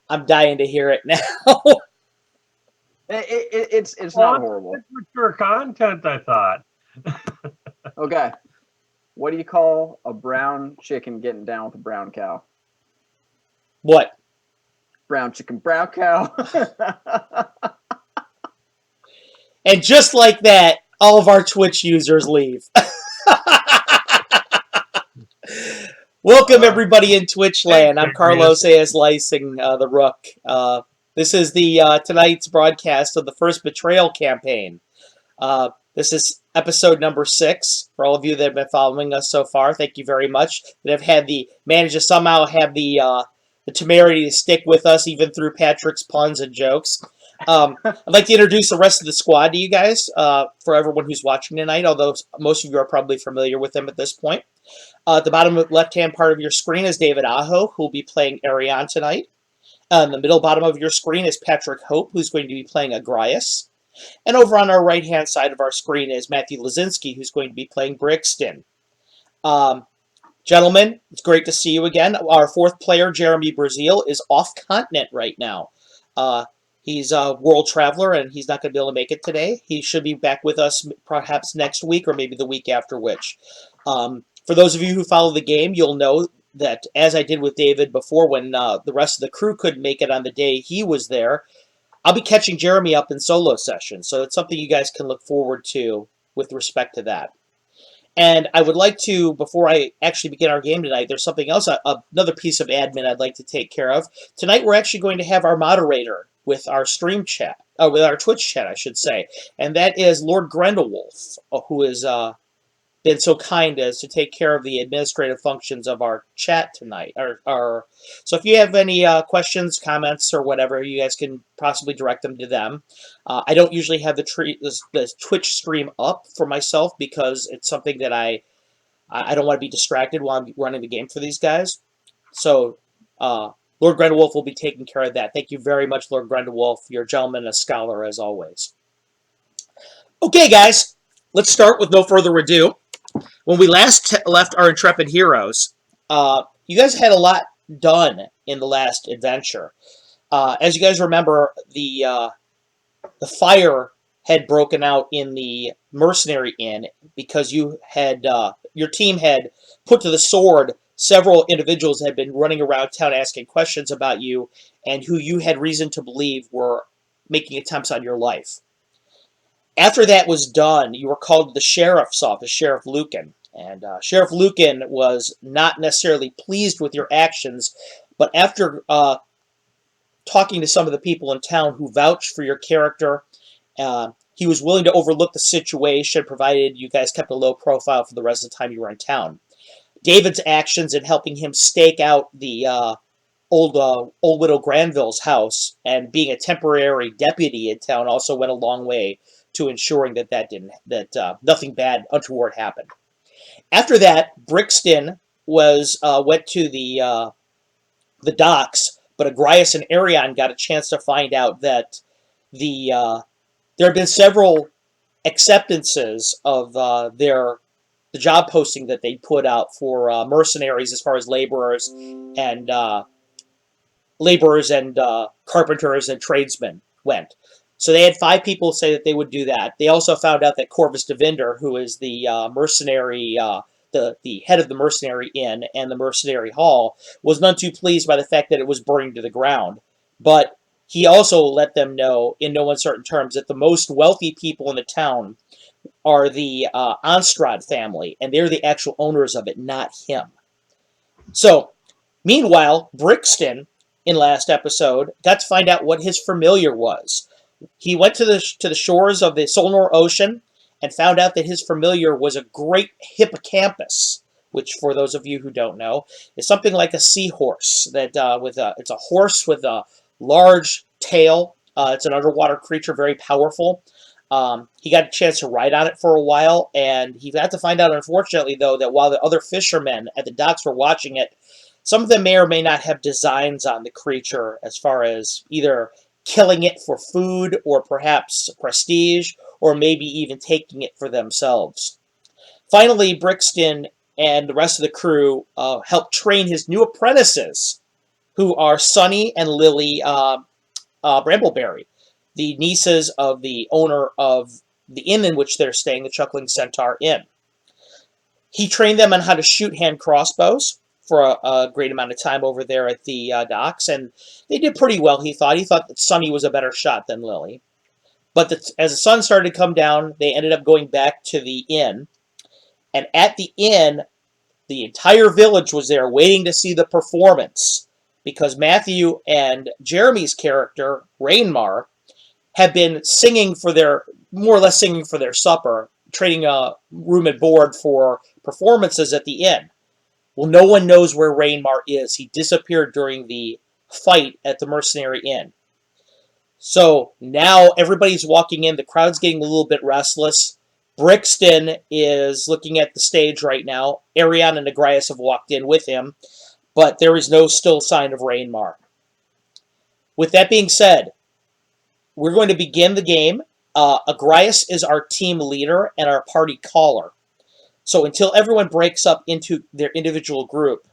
I'm dying to hear it now. It's Well, not horrible. it's mature content, I thought. Okay. What do you call a brown chicken getting down with a brown cow? What? Brown chicken, brown cow. And just like that, all of our Twitch users leave. Welcome everybody in Twitch land. I'm Carlos A.S. Lysing, the Rook. This is the tonight's broadcast of the first Betrayal campaign. This is episode number 6. For all of you that have been following us so far, thank you very much. That have had managed to somehow have the temerity to stick with us even through Patrick's puns and jokes. I'd like to introduce the rest of the squad to you guys, for everyone who's watching tonight, although most of you are probably familiar with them at this point. At the bottom left-hand part of your screen is David Aho, who will be playing Arion tonight. In the middle bottom of your screen is Patrick Hope, who's going to be playing Agrias. And over on our right-hand side of our screen is Matthew Lazinski, who's going to be playing Brixton. Gentlemen, it's great to see you again. Our fourth player, Jeremy Brazil, is off-continent right now. He's a world traveler, and he's not going to be able to make it today. He should be back with us perhaps next week or maybe the week after which. For those of you who follow the game, you'll know that, as I did with David before, when the rest of the crew couldn't make it on the day he was there, I'll be catching Jeremy up in solo sessions. So it's something you guys can look forward to with respect to that. And I would like to, before I actually begin our game tonight, there's something else, another piece of admin I'd like to take care of. Tonight we're actually going to have our moderator with our stream chat, with our Twitch chat, I should say. And that is Lord Grendelwolf, who is been so kind as to take care of the administrative functions of our chat tonight. So if you have any questions, comments, or whatever, you guys can possibly direct them to them. I don't usually have the Twitch stream up for myself because it's something that I don't want to be distracted while I'm running the game for these guys. So Lord Grendelwolf will be taking care of that. Thank you very much, Lord Grendelwolf. You're a gentleman and a scholar as always. Okay, guys, let's start with no further ado. When we last left our intrepid heroes, you guys had a lot done in the last adventure. As you guys remember, the fire had broken out in the mercenary inn because you had your team had put to the sword several individuals that had been running around town asking questions about you and who you had reason to believe were making attempts on your life. After that was done, you were called to the sheriff's office, Sheriff Lucan. And Sheriff Lucan was not necessarily pleased with your actions, but after talking to some of the people in town who vouched for your character, he was willing to overlook the situation, provided you guys kept a low profile for the rest of the time you were in town. David's actions in helping him stake out the old widow Granville's house and being a temporary deputy in town also went a long way to ensuring that nothing bad untoward happened. After that, Brixton went to the docks, but Agrias and Arion got a chance to find out that there have been several acceptances of the job posting that they put out for mercenaries as far as laborers and carpenters and tradesmen went. So they had 5 people say that they would do that. They also found out that Corvus Devinder, who is the mercenary, the head of the mercenary inn and the mercenary hall, was none too pleased by the fact that it was burning to the ground. But he also let them know, in no uncertain terms, that the most wealthy people in the town are the Anstrad family, and they're the actual owners of it, not him. So, meanwhile, Brixton, in last episode, got to find out what his familiar was. He went to the shores of the Solnor Ocean and found out that his familiar was a great hippocampus, which, for those of you who don't know, is something like a seahorse. It's a horse with a large tail. It's an underwater creature, very powerful. He got a chance to ride on it for a while, and he got to find out, unfortunately, though, that while the other fishermen at the docks were watching it, some of them may or may not have designs on the creature as far as either killing it for food or perhaps prestige, or maybe even taking it for themselves. Finally, Brixton and the rest of the crew help train his new apprentices, who are Sunny and Lily Brambleberry, the nieces of the owner of the inn in which they're staying, the Chuckling Centaur Inn. He trained them on how to shoot hand crossbows for a great amount of time over there at the docks, and they did pretty well, he thought. He thought that Sunny was a better shot than Lily. But as the sun started to come down, they ended up going back to the inn. And at the inn, the entire village was there waiting to see the performance, because Matthew and Jeremy's character, Rainmar, have been singing for more or less singing for their supper, trading a room and board for performances at the inn. Well, no one knows where Rainmar is. He disappeared during the fight at the Mercenary Inn. So now everybody's walking in. The crowd's getting a little bit restless. Brixton is looking at the stage right now. Arion and Agrias have walked in with him, but there is no still sign of Rainmar. With that being said, we're going to begin the game. Agrias is our team leader and our party caller. So until everyone breaks up into their individual group,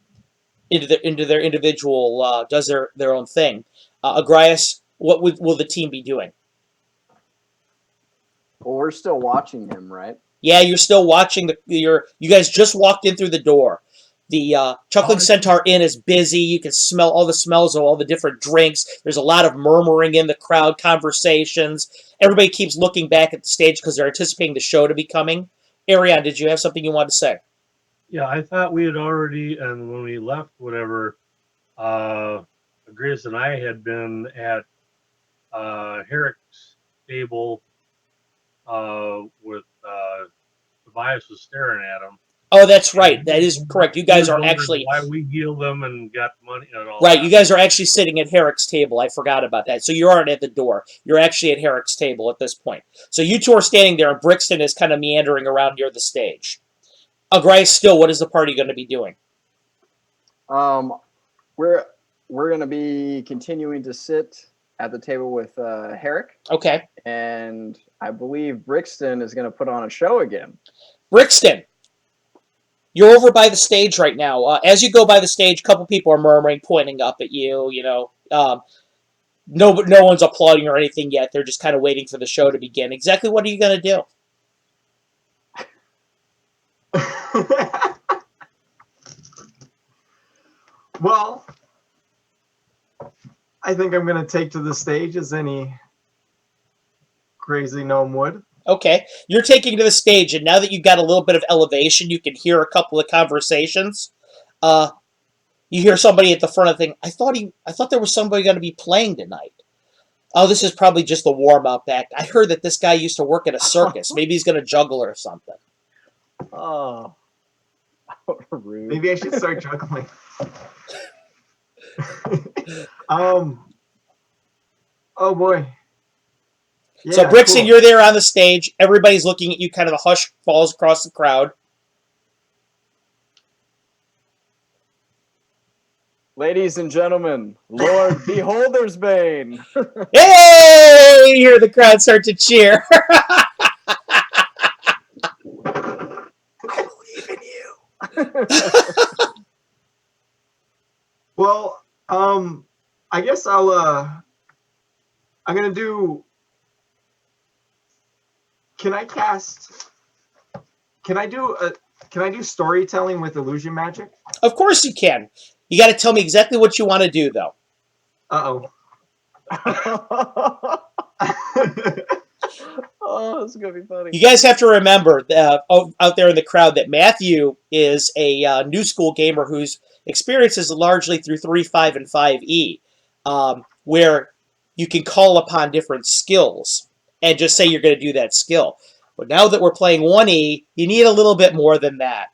into their individual, does their own thing, Agrias, what will the team be doing? Well, we're still watching him, right? Yeah, you're still watching. You guys just walked in through the door. The Chuckling Centaur Inn is busy. You can smell all the smells of all the different drinks. There's a lot of murmuring in the crowd, conversations. Everybody keeps looking back at the stage because they're anticipating the show to be coming. Arion, did you have something you wanted to say? Yeah, I thought we had already, and when we left, whatever, Grace and I had been at Herrick's table with Tobias was staring at him. Oh, that's right. That is correct. You guys are actually... Why we healed them and got money and all right, that. you guys are actually sitting at Herrick's table. I forgot about that. So you aren't at the door. You're actually at Herrick's table at this point. So you two are standing there, and Brixton is kind of meandering around near the stage. Agrias, still, what is the party going to be doing? We're going to be continuing to sit at the table with Herrick. Okay. And I believe Brixton is going to put on a show again. Brixton, you're over by the stage right now. As you go by the stage, a couple people are murmuring, pointing up at you. No one's applauding or anything yet. They're just kind of waiting for the show to begin. Exactly what are you going to do? Well, I think I'm going to take to the stage as any crazy gnome would. Okay, you're taking to the stage, and now that you've got a little bit of elevation, you can hear a couple of conversations. You hear somebody at the front of the thing. I thought there was somebody going to be playing tonight. Oh, this is probably just the warm-up act. I heard that this guy used to work at a circus. Maybe he's going to juggle or something. Oh, rude. Maybe I should start juggling. Oh boy. Yeah, So, Brixton, cool. you're there on the stage. Everybody's looking at you. Kind of a hush falls across the crowd. Ladies and gentlemen, Lord Beholdersbane. Hey! You hear the crowd start to cheer. I believe in you. Well, I guess I'm gonna do. Can I do storytelling with illusion magic? Of course you can. You got to tell me exactly what you want to do, though. Uh-oh. Oh, this is going to be funny. You guys have to remember out there in the crowd that Matthew is a new school gamer whose experience is largely through 3, 5, and 5e, where you can call upon different skills and just say you're going to do that skill. But now that we're playing 1e, you need a little bit more than that.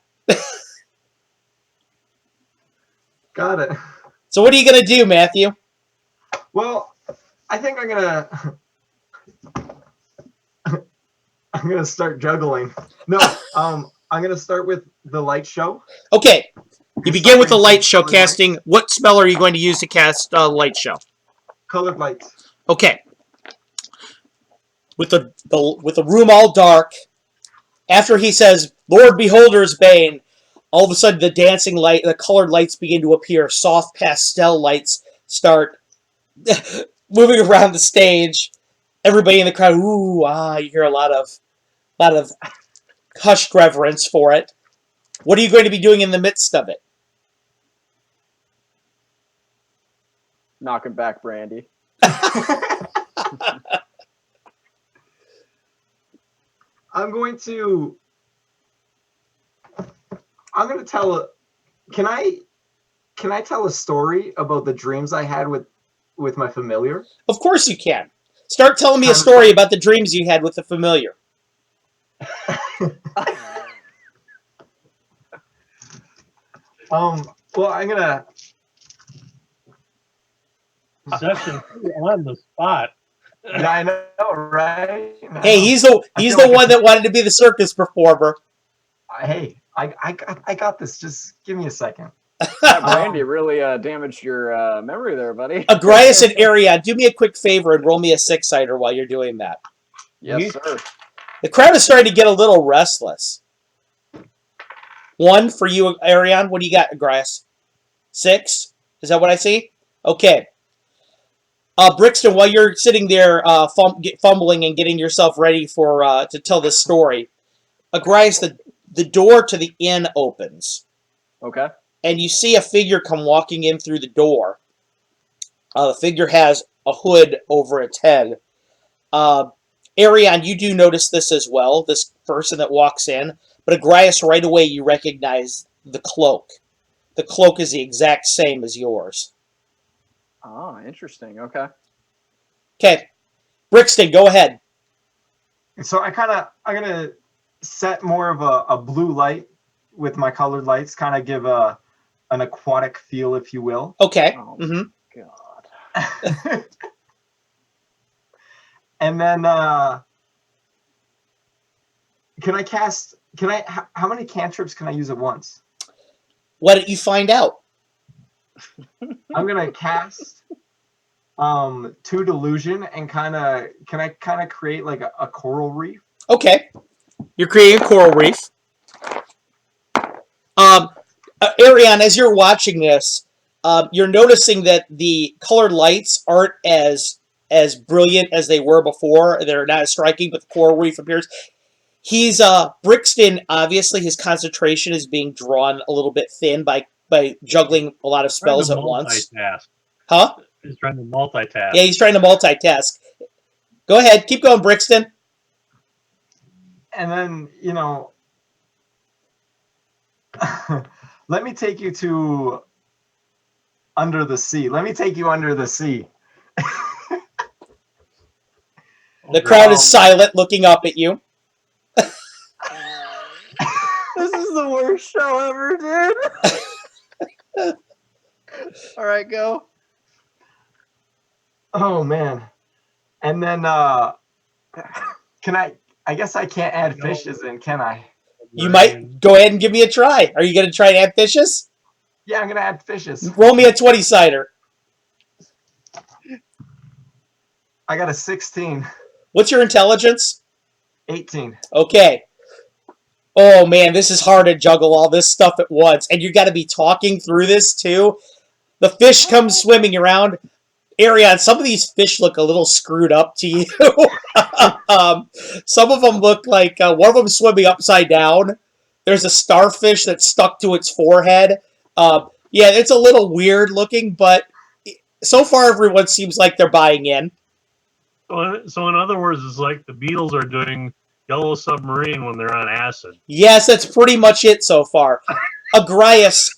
Got it. So what are you going to do, Matthew? Well, I think I'm gonna start juggling. No, I'm gonna start with the light show. Okay, you begin with the light show casting. What spell are you going to use to cast light show? Colored lights. Okay. With the room all dark, after he says Lord Beholder's Bane. All of a sudden, the colored lights begin to appear. Soft pastel lights start moving around the stage. Everybody in the crowd, ooh, ah, you hear a lot of hushed reverence for it. What are you going to be doing in the midst of it? Knocking back Brandy. I'm going to tell. Can I tell a story about the dreams I had with my familiar? Of course you can. Start telling me a story about the dreams you had with the familiar. Well, I'm gonna. Session on the spot. Yeah, I know, right? Hey, he's the one that wanted to be the circus performer. Hey, I got this. Just give me a second. That Brandy really damaged your memory there, buddy. Agrias and Arion, do me a quick favor and roll me a 6-sider while you're doing that. Yes, sir. The crowd is starting to get a little restless. 1 for you, Arion. What do you got, Agrias? 6? Is that what I see? Okay. Brixton, while you're sitting there fumbling and getting yourself ready for to tell this story, Agrias, the door to the inn opens. Okay. And you see a figure come walking in through the door. The figure has a hood over its head. Arion, you do notice this as well, this person that walks in. But Agrias, right away you recognize the cloak. The cloak is the exact same as yours. Oh, interesting. Okay. Okay. Brixton, go ahead. So I'm gonna set more of a blue light with my colored lights, kind of give an aquatic feel, if you will. Okay. Oh, Mm-hmm. God. And then how many cantrips can I use at once? Why don't you find out? I'm gonna cast 2 delusion and can I create like a coral reef? Okay. You're creating a coral reef. Arion, as you're watching this, you're noticing that the colored lights aren't as brilliant as they were before. They're not as striking, but the coral reef appears. He's Brixton. Obviously, his concentration is being drawn a little bit thin by juggling a lot of spells at once. Huh? He's trying to multitask. Yeah, he's trying to multitask. Go ahead, keep going, Brixton. And then, let me take you to under the sea. Let me take you under the sea. The crowd is silent, looking up at you. This is the worst show ever, dude. All right, go. Oh man. And then I guess I can't add fishes in, can I? You might go ahead and give me a try. Are you going to try and add fishes? Yeah, I'm going to add fishes. Roll me a 20-sider. I got a 16. What's your intelligence? 18. Okay. Oh man, this is hard to juggle all this stuff at once. And you got to be talking through this too. The fish comes swimming around. Arion, some of these fish look a little screwed up to you. Some of them look like one of them swimming upside down. There's a starfish that's stuck to its forehead. Yeah, it's a little weird looking, but so far everyone seems like they're buying in. So in other words, it's like the Beatles are doing Yellow Submarine when they're on acid. Yes, that's pretty much it so far. Agrias,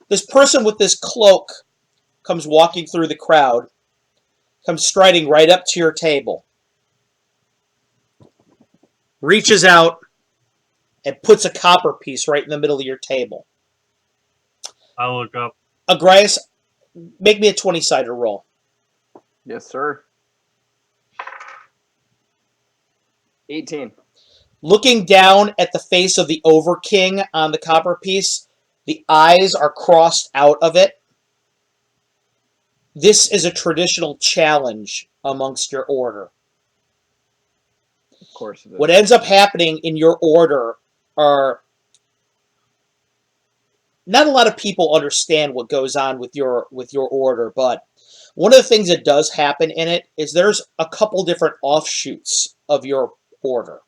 this person with this cloak comes walking through the crowd, comes striding right up to your table, reaches out, and puts a copper piece right in the middle of your table. I'll look up. Agrias, make me a 20-sider roll. Yes, sir. 18. Looking down at the face of the Overking on the copper piece, the eyes are crossed out of it. This is a traditional challenge amongst your order. Of course it is. What ends up happening in your order are not a lot of people understand what goes on with your order, but one of the things that does happen in it is there's a couple different offshoots of your order.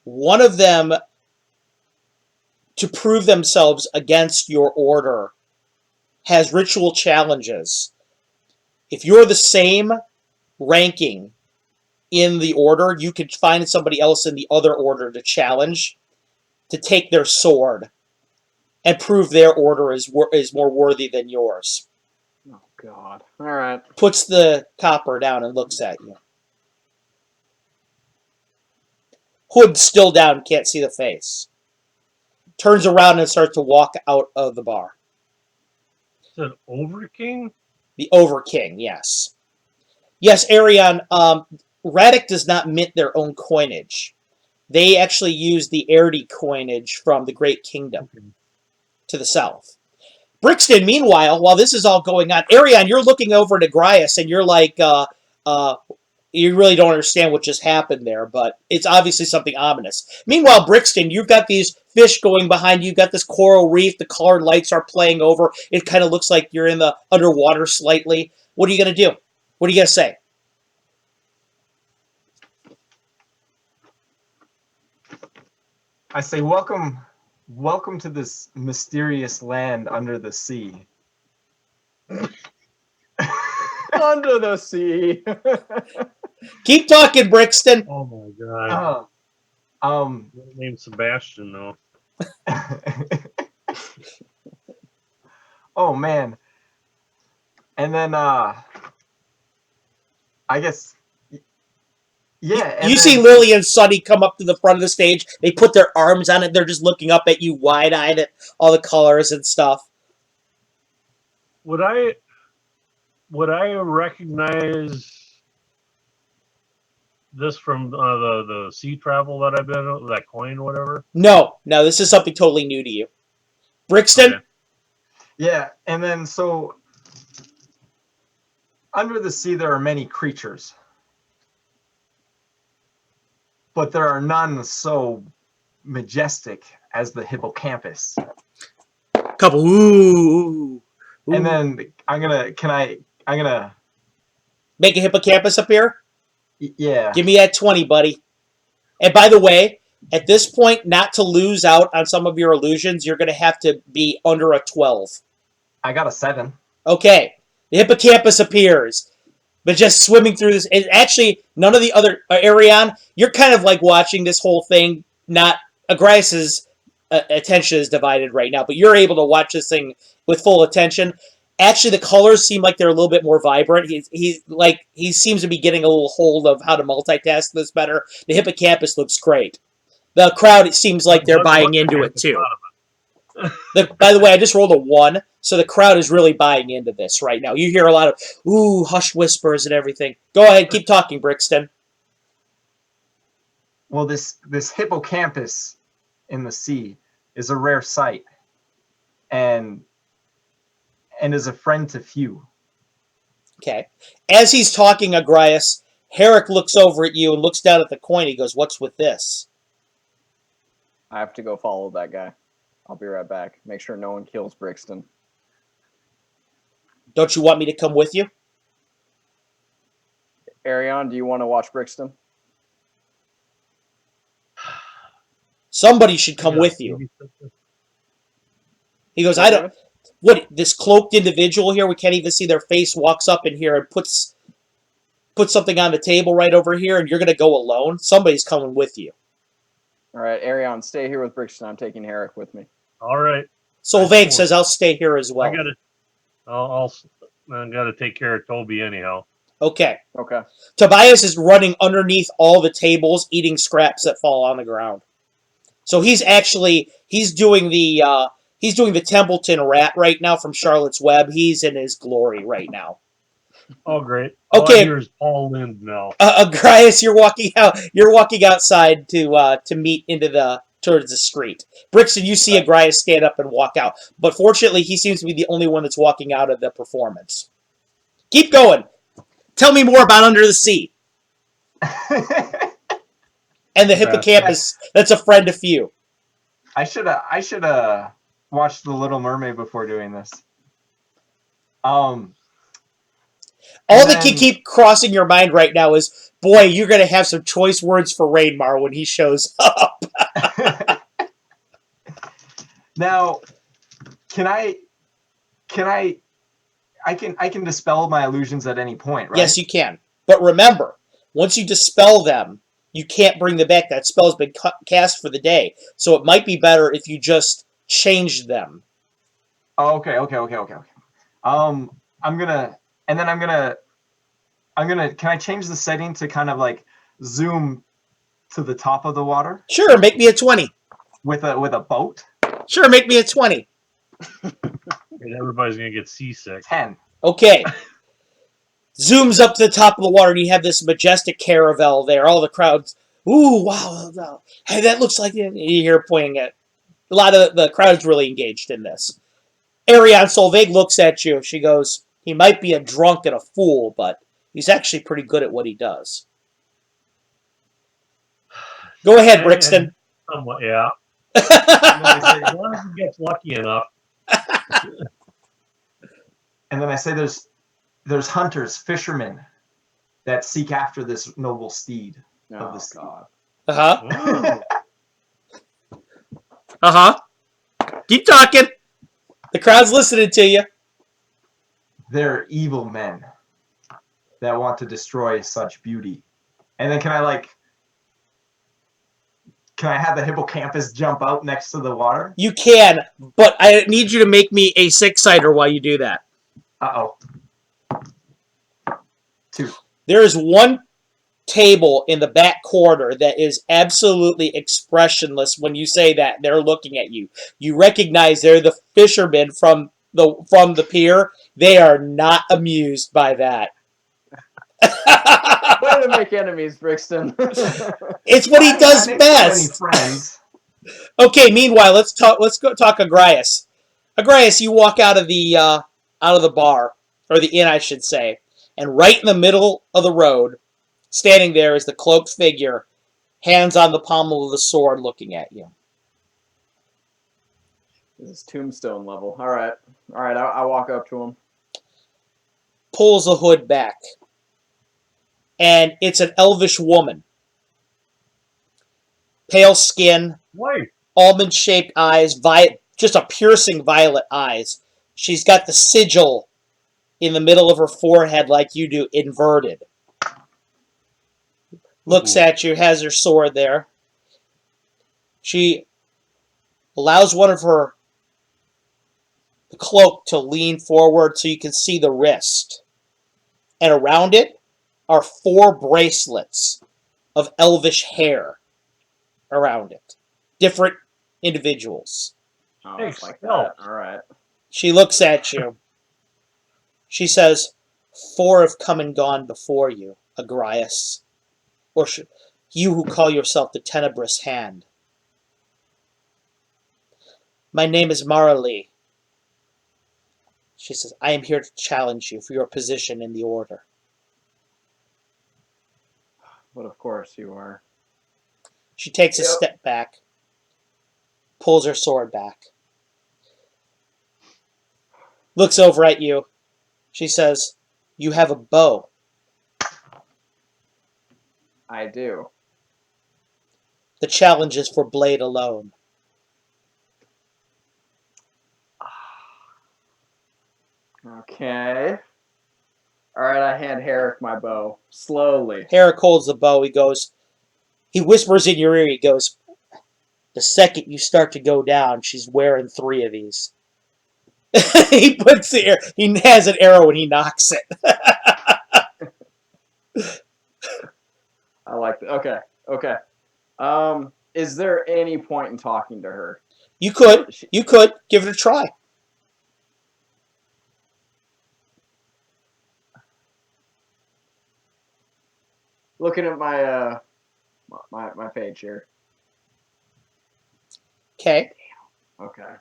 One of them, to prove themselves against your order, has ritual challenges. If you're the same ranking in the order, you could find somebody else in the other order to challenge, to take their sword and prove their order is more worthy than yours. Oh, God. All right. Puts the copper down and looks at you. Hood still down, can't see the face. Turns around and starts to walk out of the bar. Is it Overking? The Overking, yes. Yes, Arion, Radek does not mint their own coinage. They actually use the Erdi coinage from the Great Kingdom to the south. Brixton, meanwhile, while this is all going on, Arion, you're looking over to Grias and you're like, you really don't understand what just happened there, but it's obviously something ominous. Meanwhile, Brixton, you've got these fish going behind you. You've got this coral reef. The colored lights are playing over. It kind of looks like you're in the underwater slightly. What are you going to do? What are you going to say? I say, welcome to this mysterious land under the sea. Under the sea. Keep talking, Brixton. Oh my god. Named Sebastian though. Oh man. And then I guess yeah. You see Lily and Sunny come up to the front of the stage. They put their arms on it. They're just looking up at you wide-eyed at all the colors and stuff. Would I recognize this from the sea travel that I've been, that coin, whatever? No, this is something totally new to you. Brixton? Okay. Yeah, and then so under the sea there are many creatures, but there are none so majestic as the hippocampus. Couple ooh. And then I'm gonna Make a hippocampus appear? yeah. Give me that 20, buddy. And by the way, at this point, not to lose out on some of your illusions, you're going to have to be under a 12. I got a 7. Okay. The hippocampus appears. But just swimming through this, and actually, none of the other, Arion, you're kind of like watching this whole thing, not, Agrias's attention is divided right now, but you're able to watch this thing with full attention. Actually, the colors seem like they're a little bit more vibrant. He seems to be getting a little hold of how to multitask this better. The hippocampus looks great. The crowd, it seems like they're buying into it too. By the way, I just rolled a 1, so the crowd is really buying into this right now. You hear a lot of ooh, hushed whispers and everything. Go ahead, keep talking, Brixton. Well, this hippocampus in the sea is a rare sight, and is a friend to few. Okay. As he's talking, Agrias, Herrick looks over at you and looks down at the coin. He goes, "What's with this?" I have to go follow that guy. I'll be right back. Make sure no one kills Brixton. Don't you want me to come with you? Arion, do you want to watch Brixton? Somebody should come with you. He goes, "I don't... What, this cloaked individual here, we can't even see their face, walks up in here and puts something on the table right over here, and you're going to go alone? Somebody's coming with you." All right, Arion, stay here with Brixton. I'm taking Herrick with me. All right. Solveig says, "I'll stay here as well." I gotta take care of Toby anyhow. Okay. Okay. Tobias is running underneath all the tables, eating scraps that fall on the ground. So he's doing the Templeton rat right now from Charlotte's Web. He's in his glory right now. Oh, great. Okay. All I hear is Paul Lind now. Agrias, you're walking out. You're walking outside to meet towards the street. Brixton, you see Agrias stand up and walk out, but fortunately, he seems to be the only one that's walking out of the performance. Keep going. Tell me more about Under the Sea. And the That's- hippocampus, that's a friend of few. I should watched The Little Mermaid before doing this. All And that can then- keep crossing your mind right now is, boy, you're going to have some choice words for Rainmar when he shows up. Now, I can dispel my illusions at any point, right? Yes, you can. But remember, once you dispel them, you can't bring them back. That spell's been cast for the day. So it might be better if you just changed them. Oh, okay. I'm gonna can I change the setting to kind of like zoom to the top of the water Sure, make me a 20. with a boat? Sure, make me a 20. And everybody's gonna get seasick. 10. Okay. Zooms up to the top of the water, and you have this majestic caravel there. All the crowds, ooh, wow, wow. Hey, that looks like it. You hear pointing at. A lot of the crowd's really engaged in this. Ariane Solveig looks at you. She goes, he might be a drunk and a fool, but he's actually pretty good at what he does. Go ahead, Brixton. Somewhat, yeah. And then I say, As long as he gets lucky enough. there's hunters, fishermen that seek after this noble steed of Oh the sea. God. Uh-huh. Ooh. Uh-huh. Keep talking. The crowd's listening to you. They're evil men that want to destroy such beauty. And then can I have the hippocampus jump out next to the water? You can, but I need you to make me a 6-sider while you do that. Uh-oh. 2. There is one table in the back corner that is absolutely expressionless when you say that. They're looking at you. You recognize they're the fishermen from the pier. They are not amused by that. Way to make enemies, Brixton. It's what he does I didn't have best. any friends. Okay. Okay, meanwhile, let's go talk Agrias. Agrias, you walk out of the bar, or the inn, I should say, and right in the middle of the road, standing there is the cloaked figure, hands on the pommel of the sword, looking at you. This is tombstone level. All right. I walk up to him. Pulls the hood back, and it's an elvish woman. Pale skin, Wait. almond-shaped eyes, just a piercing violet eyes. She's got the sigil in the middle of her forehead like you do, inverted. Looks at you, has her sword there. She allows one of her cloak to lean forward so you can see the wrist. And around it are 4 bracelets of elvish hair around it. Different individuals. Oh, Hey, it's like stealth. that. All right. She looks at you. She says, 4 have come and gone before you, Agrias. Or you who call yourself the Tenebrous Hand. My name is Maralee. She says, I am here to challenge you for your position in the Order. But of course you are. She takes a Yep. step back, pulls her sword back, looks over at you. She says, you have a bow. I do. The challenge is for blade alone. Okay. All right. I hand Herrick my bow slowly. Herrick holds the bow. He whispers in your ear. He goes, the second you start to go down, she's wearing 3 of these. He has an arrow and he knocks it. I like that. Okay. Is there any point in talking to her? You could give it a try. Looking at my my page here. Okay. Okay.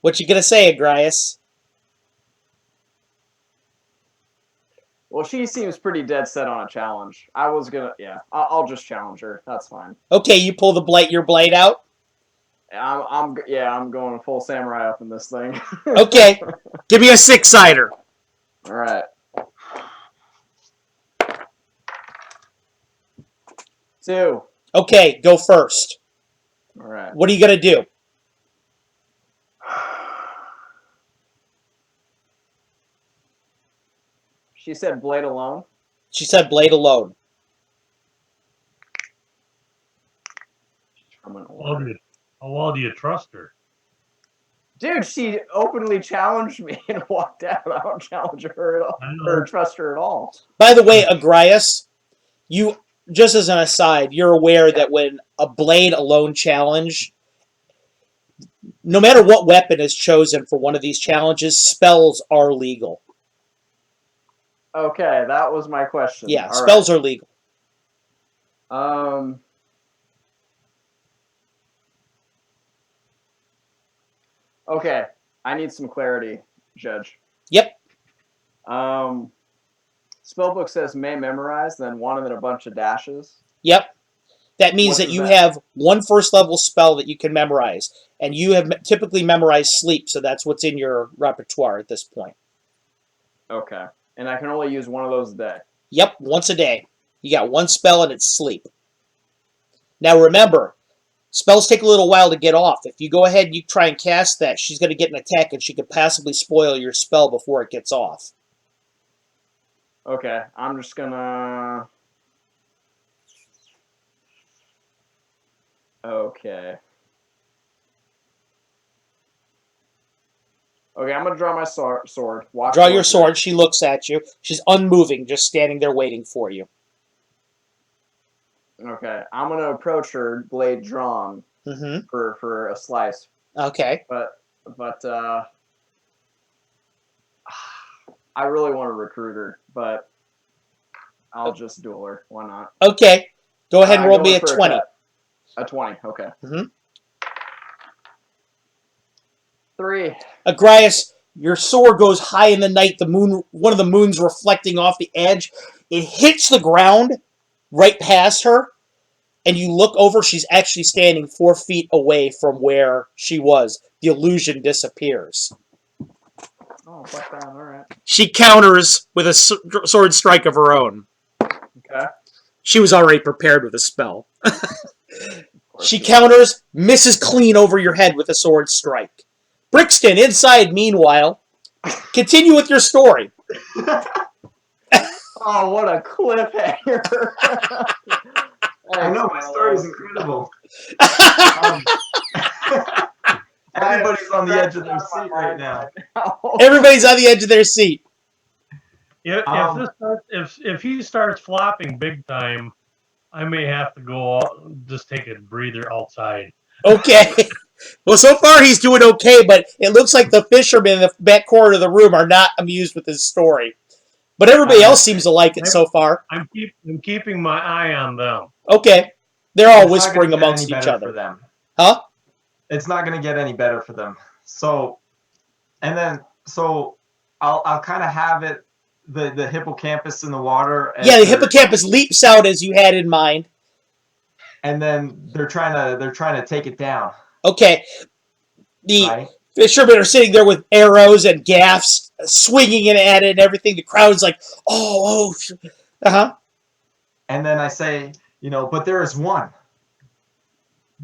What you gonna say, Agrias? Well, she seems pretty dead set on a challenge. I was gonna, yeah, I'll just challenge her. That's fine. Okay, you pull your blade out. I'm going full samurai up in this thing. Okay, give me a 6-sider. All right. 2. Okay, go first. All right. What are you gonna do? She said blade alone. She said blade alone. From an How order. well do you trust her? Dude, she openly challenged me and walked out. I don't challenge her at all, I know. or trust her at all. By the way, Agrias, you, just as an aside, you're aware that when a blade alone challenge, no matter what weapon is chosen for one of these challenges, spells are legal. Okay, that was my question. Yeah, All spells are legal. right. Okay, I need some clarity, Judge. Yep. Spellbook says may memorize, then one and then a bunch of dashes. Yep. That means What that does you that- have one first level spell that you can memorize, and you have typically memorized sleep, so that's what's in your repertoire at this point. Okay, and I can only use one of those a day. Yep, once a day. You got one spell and it's sleep. Now remember, spells take a little while to get off. If you go ahead and you try and cast that, she's going to get an attack and she could possibly spoil your spell before it gets off. Okay, I'm just gonna. Okay. Okay, I'm gonna draw my sword. Walk Draw your towards her. sword. She looks at you. She's unmoving, just standing there waiting for you. Okay, I'm gonna approach her, blade drawn, Mm-hmm. for a slice. Okay. But I really want to recruit her, but I'll just duel her. Why not? Okay. Go ahead and I'm roll me a going for 20. cut. A 20. Okay. Mhm. 3. Agrias, your sword goes high in the night. The moon, one of the moons reflecting off the edge. It hits the ground right past her, and you look over. She's actually standing 4 feet away from where she was. The illusion disappears. Oh, fuck that. All right. She counters with a sword strike of her own. Okay. She was already prepared with a spell. Of course She you- counters, misses clean over your head with a sword strike. Brixton, inside, meanwhile, continue with your story. Oh, what a cliffhanger! I know, my story is incredible. Everybody's on the edge of their seat right now. Everybody's on the edge of their seat. If he starts flopping big time, I may have to go out, just take a breather outside. Okay. Well, so far he's doing okay, but it looks like the fishermen in the back corner of the room are not amused with his story. But everybody else seems to like it so far. I'm keeping my eye on them. Okay. They're all It's not whispering gonna get amongst any each better for other. them. Huh? It's not going to get any better for them. So I'll kind of have it the hippocampus in the water. as Yeah, the they're- hippocampus leaps out as you had in mind. and then they're trying to take it down. Okay. The Right? fishermen are sitting there with arrows and gaffs, swinging it at it and everything. The crowd's like, oh. Uh-huh. And then I say, but there is one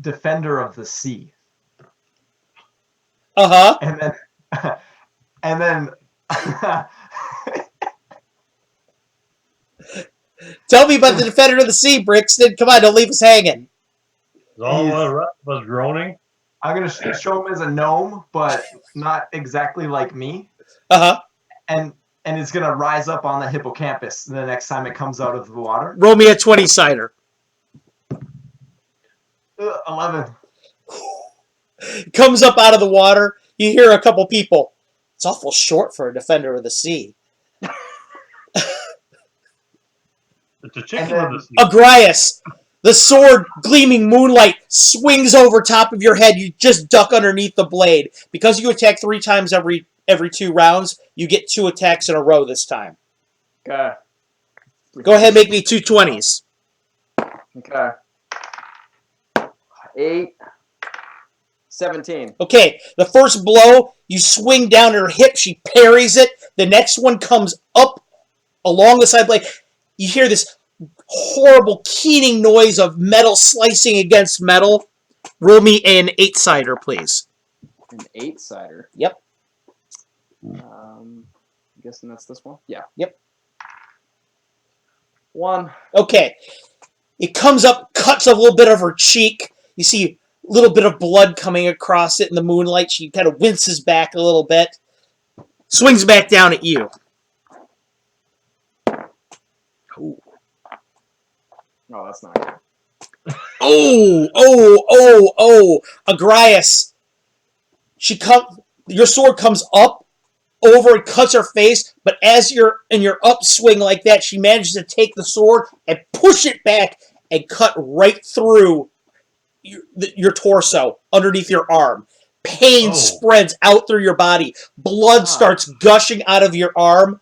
defender of the sea. Uh-huh. And then Tell me about the defender of the sea, Brixton. Come on, don't leave us hanging. Is all He's- the rest of us groaning? I'm going to show him as a gnome, but not exactly like me. Uh-huh. And it's going to rise up on the hippocampus the next time it comes out of the water. Roll me a 20-sider. 11. Comes up out of the water. You hear a couple people. It's awful short for a defender of the sea. It's a chicken And of the sea. Agrias, the sword, gleaming moonlight, swings over top of your head. You just duck underneath the blade. Because you attack 3 times every 2 rounds, you get 2 attacks in a row this time. Okay. Go ahead, make me 2 20s. Okay. 8, 17. Okay, the first blow, you swing down her hip, she parries it. The next one comes up along the side blade. You hear this horrible keening noise of metal slicing against metal. Roll me an 8-sider, please. An 8-sider. Yep. I'm guessing that's this one? Yeah. Yep. 1. Okay. It comes up, cuts a little bit of her cheek. You see a little bit of blood coming across it in the moonlight. She kind of winces back a little bit. Swings back down at you. Ooh. Oh, that's not good. Agrias. Your sword comes up, over and cuts her face, but as you're in your upswing like that, she manages to take the sword and push it back and cut right through your torso, underneath your arm. Pain spreads out through your body. Blood starts gushing out of your arm.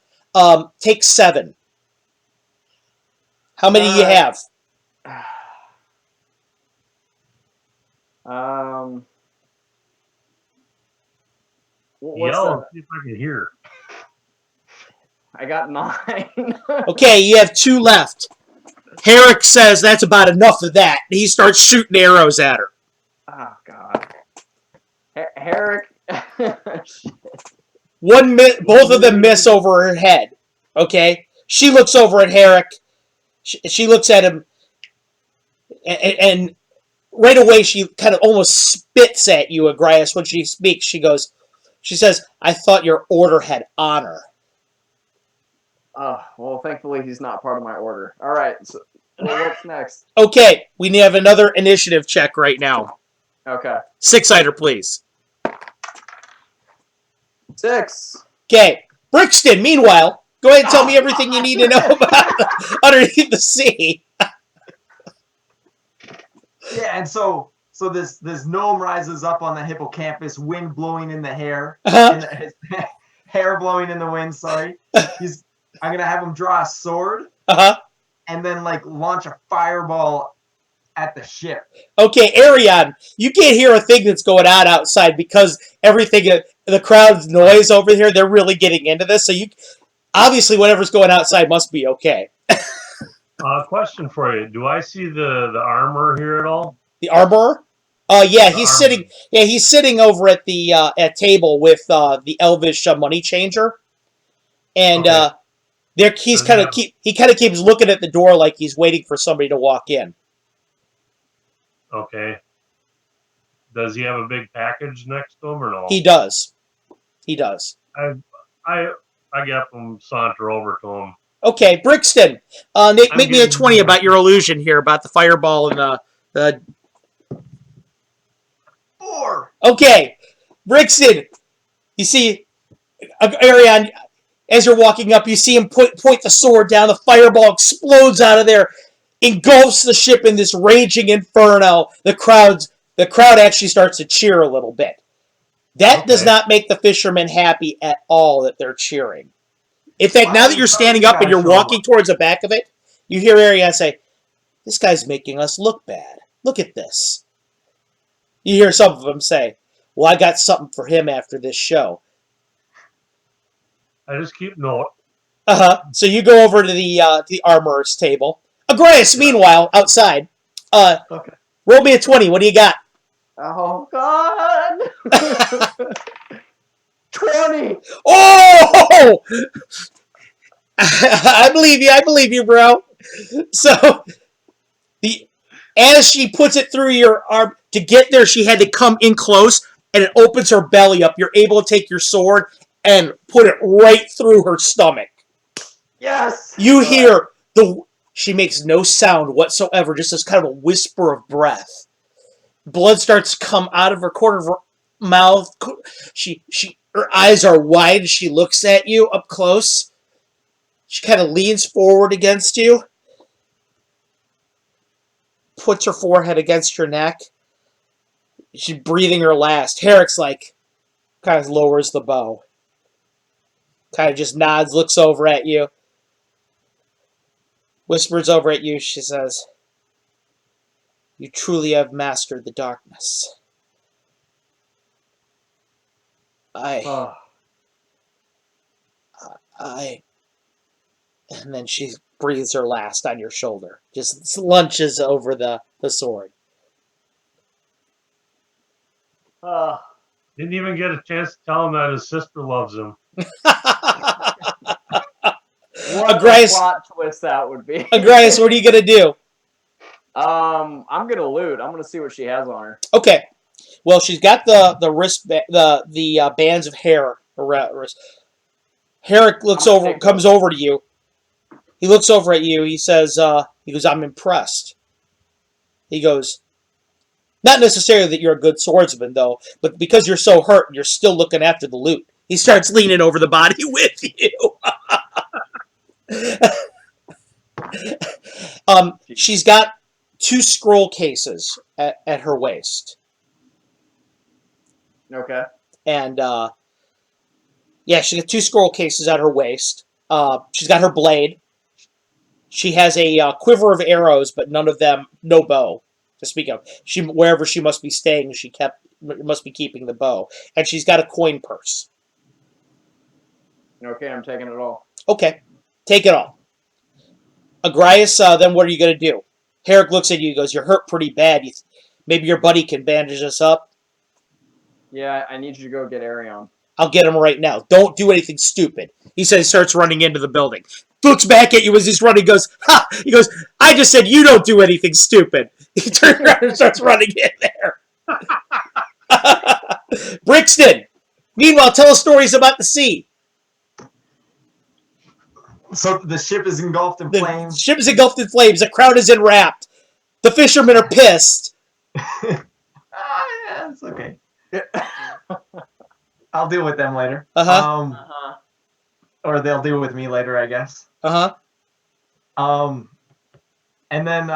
Take 7. How many do you have? Yell, see if I can hear. I got 9. Okay, you have 2 left. Herrick says that's about enough of that. He starts shooting arrows at her. Oh, God. Herrick. Both of them miss over her head. Okay? She looks over at Herrick. She looks at him. And right away she kind of almost spits at you, Agrias. When she speaks, she says, I thought your order had honor. Oh, well, thankfully he's not part of my order. All right, so what's next? Okay, we have another initiative check right now. Okay. 6-sider, please. 6. Okay, Brixton, meanwhile, go ahead and tell me everything you need to know about Underneath the Sea. Yeah, and so this gnome rises up on the hippocampus, wind blowing in the hair, his hair blowing in the wind. Sorry, I'm gonna have him draw a sword, and then like launch a fireball at the ship. Okay, Arion, you can't hear a thing that's going on outside because everything, the crowd's noise over here, they're really getting into this. So obviously whatever's going outside must be okay. Question for you: do I see the armor here at all? The armorer? Yeah, he's sitting. Yeah, he's sitting over at the at table with the elvish money changer, and he kind of keeps looking at the door like he's waiting for somebody to walk in. Okay. Does he have a big package next to him or no? He does. He does. I get him saunter over to him. Okay, Brixton, make me a 20 about your illusion here about the fireball and the. 4. Okay, Brixton, you see, Arion, as you're walking up, you see him point the sword down. The fireball explodes out of there, engulfs the ship in this raging inferno. The crowd actually starts to cheer a little bit. That does not make the fishermen happy at all that they're cheering. In fact, now that you're standing up and you're walking towards the back of it, you hear Arion say, "This guy's making us look bad. Look at this." You hear some of them say, "Well, I got something for him after this show." I just keep note. So you go over to the armorer's table. Agrias, meanwhile, outside. Okay. Roll me a 20. What do you got? Oh, God. 20. Oh! I believe you, bro. So, as she puts it through your arm, to get there, she had to come in close, and it opens her belly up. You're able to take your sword and put it right through her stomach. Yes. You hear she makes no sound whatsoever, just this kind of a whisper of breath. Blood starts to come out of her corner of her mouth. Her eyes are wide as she looks at you up close. She kind of leans forward against you, puts her forehead against your neck. She's breathing her last. Herrick's like, kind of lowers the bow. Kind of just nods, looks over at you. Whispers over at you. She says, "You truly have mastered the darkness. I, Oh, I." And then she breathes her last on your shoulder. Just lunches over the sword. Didn't even get a chance to tell him that his sister loves him. what a Agrias, plot twist that would be. Agrias, what are you gonna do? I'm gonna loot. I'm gonna see what she has on her. Okay. Well, she's got the wrist the bands of hair around her wrist. Herrick looks I'm gonna over, take comes those. over to you. He looks over at you. He says, "I'm impressed." He goes, "Not necessarily that you're a good swordsman, though, but because you're so hurt, you're still looking after the loot." He starts leaning over the body with you. She's got 2 scroll cases at her waist. Okay. And, yeah, she's got 2 scroll cases at her waist. She's got her blade. She has a quiver of arrows, but none of them, no bow to speak of. Wherever she must be staying, must be keeping the bow. And she's got a coin purse. Okay, I'm taking it all. Okay, take it all. Agrias, then what are you going to do? Herrick looks at you and goes, "You're hurt pretty bad. Maybe your buddy can bandage us up?" Yeah, I need you to go get Arion. "I'll get him right now. Don't do anything stupid." He says, starts running into the building. Looks back at you as he's running, goes, "Ha!" He goes, "I just said you don't do anything stupid." He turns around and starts running in there. Brixton, meanwhile, tell us stories about the sea. So the ship is engulfed in The flames. ship is engulfed in flames. The crowd is enwrapped. The fishermen are pissed. Yeah, it's okay. I'll deal with them later. Uh-huh. Or they'll deal with me later, I guess. Uh-huh. And then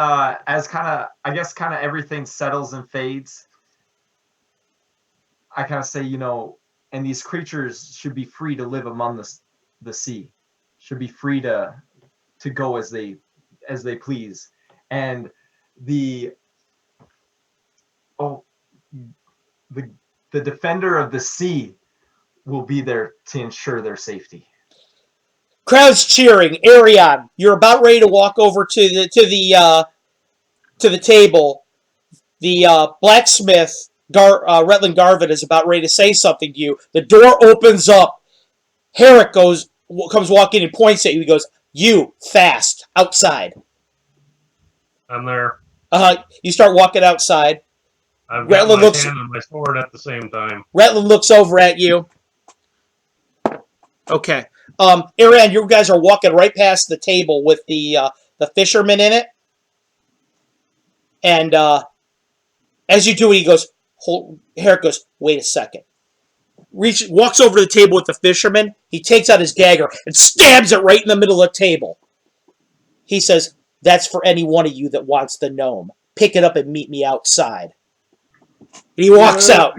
as kind of everything settles and fades, I kind of say, and these creatures should be free to live among the sea, should be free to go as they please, and the defender of the sea will be there to ensure their safety. Crowd's cheering. Arion, you're about ready to walk over to the table. The blacksmith, Retland Garvin, is about ready to say something to you. The door opens up. Herrick comes walking and points at you. He goes, "You, fast, outside." I'm there. You start walking outside. I've got my hand and my sword at the same time. Retland looks over at you. Okay. Arion, you guys are walking right past the table with the fisherman in it. And as you do it, he goes, Herrick goes, "Wait a second." Walks over to the table with the fisherman. He takes out his dagger and stabs it right in the middle of the table. He says, "That's for any one of you that wants the gnome. Pick it up and meet me outside." And he walks out.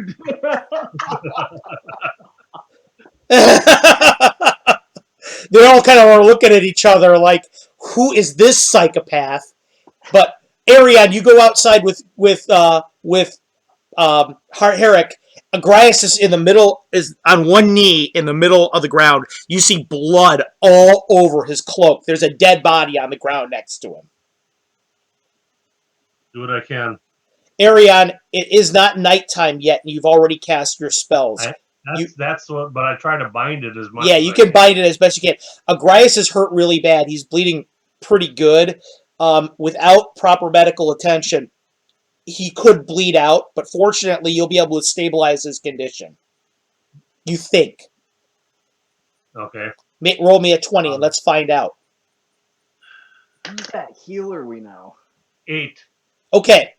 They all kind of are looking at each other like, who is this psychopath? But Arion, you go outside with Herrick. Agrias is in the middle, is on one knee in the middle of the ground. You see blood all over his cloak. There's a dead body on the ground next to him. Do what I can. Arion, it is not nighttime yet, and you've already cast your spells. That's what, but I try to bind it as much. Yeah, you can bind it as best you can. Agrias is hurt really bad. He's bleeding pretty good. Without proper medical attention, he could bleed out, but fortunately, you'll be able to stabilize his condition. You think. Okay. Roll me a 20 and let's find out. Who's that healer we know? 8. Okay.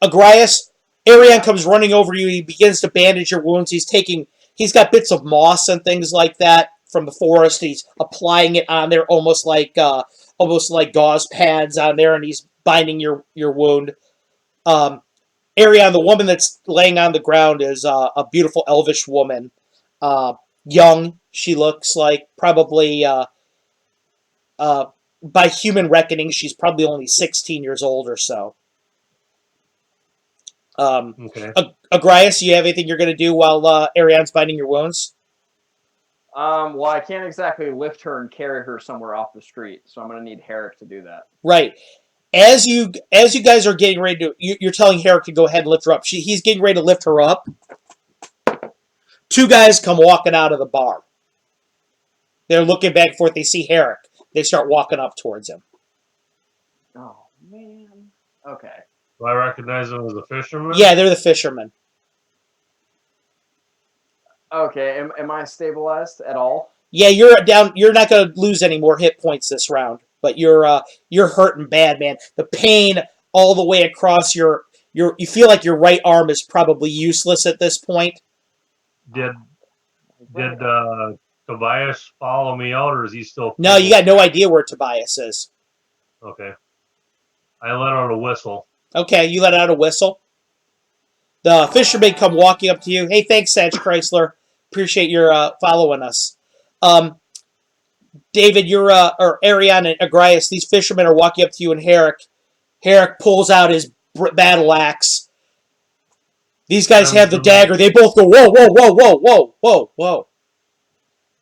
Agrias, Arion comes running over to you. He begins to bandage your wounds. He's got bits of moss and things like that from the forest. He's applying it on there almost like gauze pads on there, and he's binding your wound. Arion, the woman that's laying on the ground, is a beautiful elvish woman. Young, she looks like probably by human reckoning, she's probably only 16 years old or so. Okay. Agrias, you have anything you're going to do while Ariane's binding your wounds? Well, I can't exactly lift her and carry her somewhere off the street, so I'm gonna need Herrick to do that. Right. As you guys are getting ready to, you're telling Herrick to go ahead and lift her up. He's getting ready to lift her up. Two guys come walking out of the bar. They're looking back and forth. They see Herrick. They start walking up towards him. Oh man. Okay. Do I recognize them as a fisherman? Yeah, they're the fishermen. Okay. Am I stabilized at all? Yeah, you're down. You're not going to lose any more hit points this round, but you're hurting bad, man. The pain all the way across you feel like your right arm is probably useless at this point. Did Tobias follow me out, or is he still? No, you got no idea where Tobias is. Okay. I let out a whistle. Okay, you let out a whistle. The fishermen come walking up to you. Hey, thanks, Satch Chrysler. Appreciate your following us. David, or Ariane and Agrias, these fishermen are walking up to you, and Herrick pulls out his battle axe. These guys have the dagger. They both go, whoa, whoa, whoa, whoa, whoa, whoa, whoa.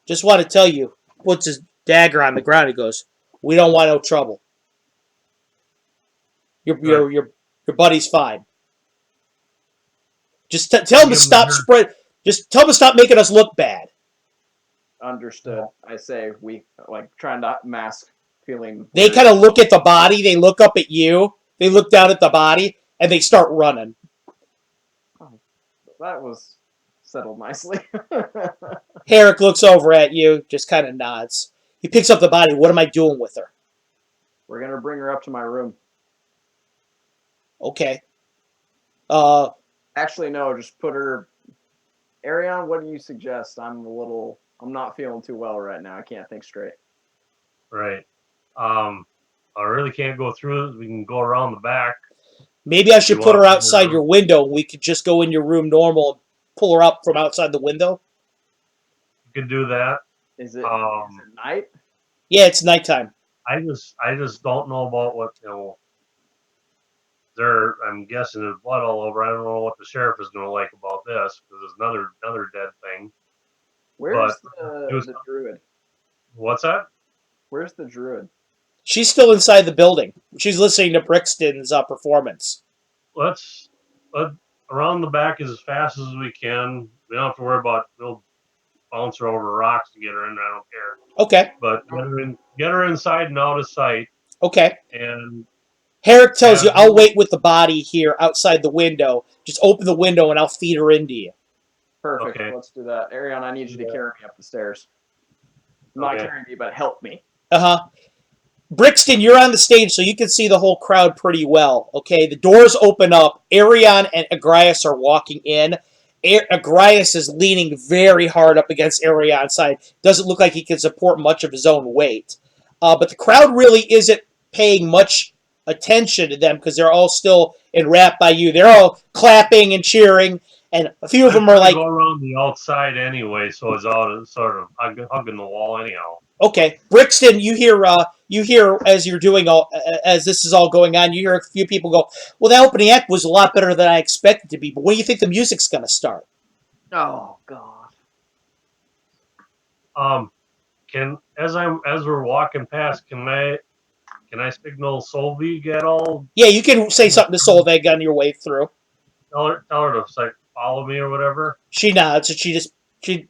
Just want to tell you, puts his dagger on the ground. He goes, we don't want no trouble. Your buddy's fine. Just tell him to stop spread. Just tell him to stop making us look bad. Understood. I say we trying to mask feeling. They kind of look at the body. They look up at you. They look down at the body, and they start running. Oh, that was settled nicely. Herrick looks over at you, just kind of nods. He picks up the body. What am I doing with her? We're gonna bring her up to my room. Okay. Actually, no. Just put her. Ariane, what do you suggest? I'm not feeling too well right now. I can't think straight. Right. I really can't go through it. We can go around the back. Maybe I should put her outside your window. We could just go in your room normal and pull her up from outside the window. You can do that. Is it night? Yeah, it's nighttime. I just don't know about what I'm guessing there's blood all over. I don't know what the sheriff is going to like about this, because there's another dead thing. Where's the druid? What's that? Where's the druid? She's still inside the building. She's listening to Brixton's performance. Let's around the back as fast as we can. We don't have to worry about we'll bounce her over rocks to get her in. I don't care. Okay. But get her inside and out of sight. Okay. And Herrick tells you, I'll wait with the body here outside the window. Just open the window and I'll feed her into you. Perfect. Okay. Let's do that. Ariane, I need you to carry me up the stairs. Not carry me, but help me. Uh-huh. Brixton, you're on the stage, so you can see the whole crowd pretty well. Okay, the doors open up. Ariane and Agrias are walking in. Agrias is leaning very hard up against Ariane's side. Doesn't look like he can support much of his own weight. But the crowd really isn't paying much attention to them because they're all still enwrapped by you. They're all clapping and cheering, and a few of them are like... go around the outside anyway, so it's all sort of hugging the wall anyhow. Okay, Brixton, you hear as you're doing as this is all going on, you hear a few people go, well, that opening act was a lot better than I expected to be, but when do you think the music's going to start? Oh, God. As we're walking past, can I signal Solveig at all? Yeah, you can say something to Solveig on your way through. Tell her to follow me or whatever. She nods, and she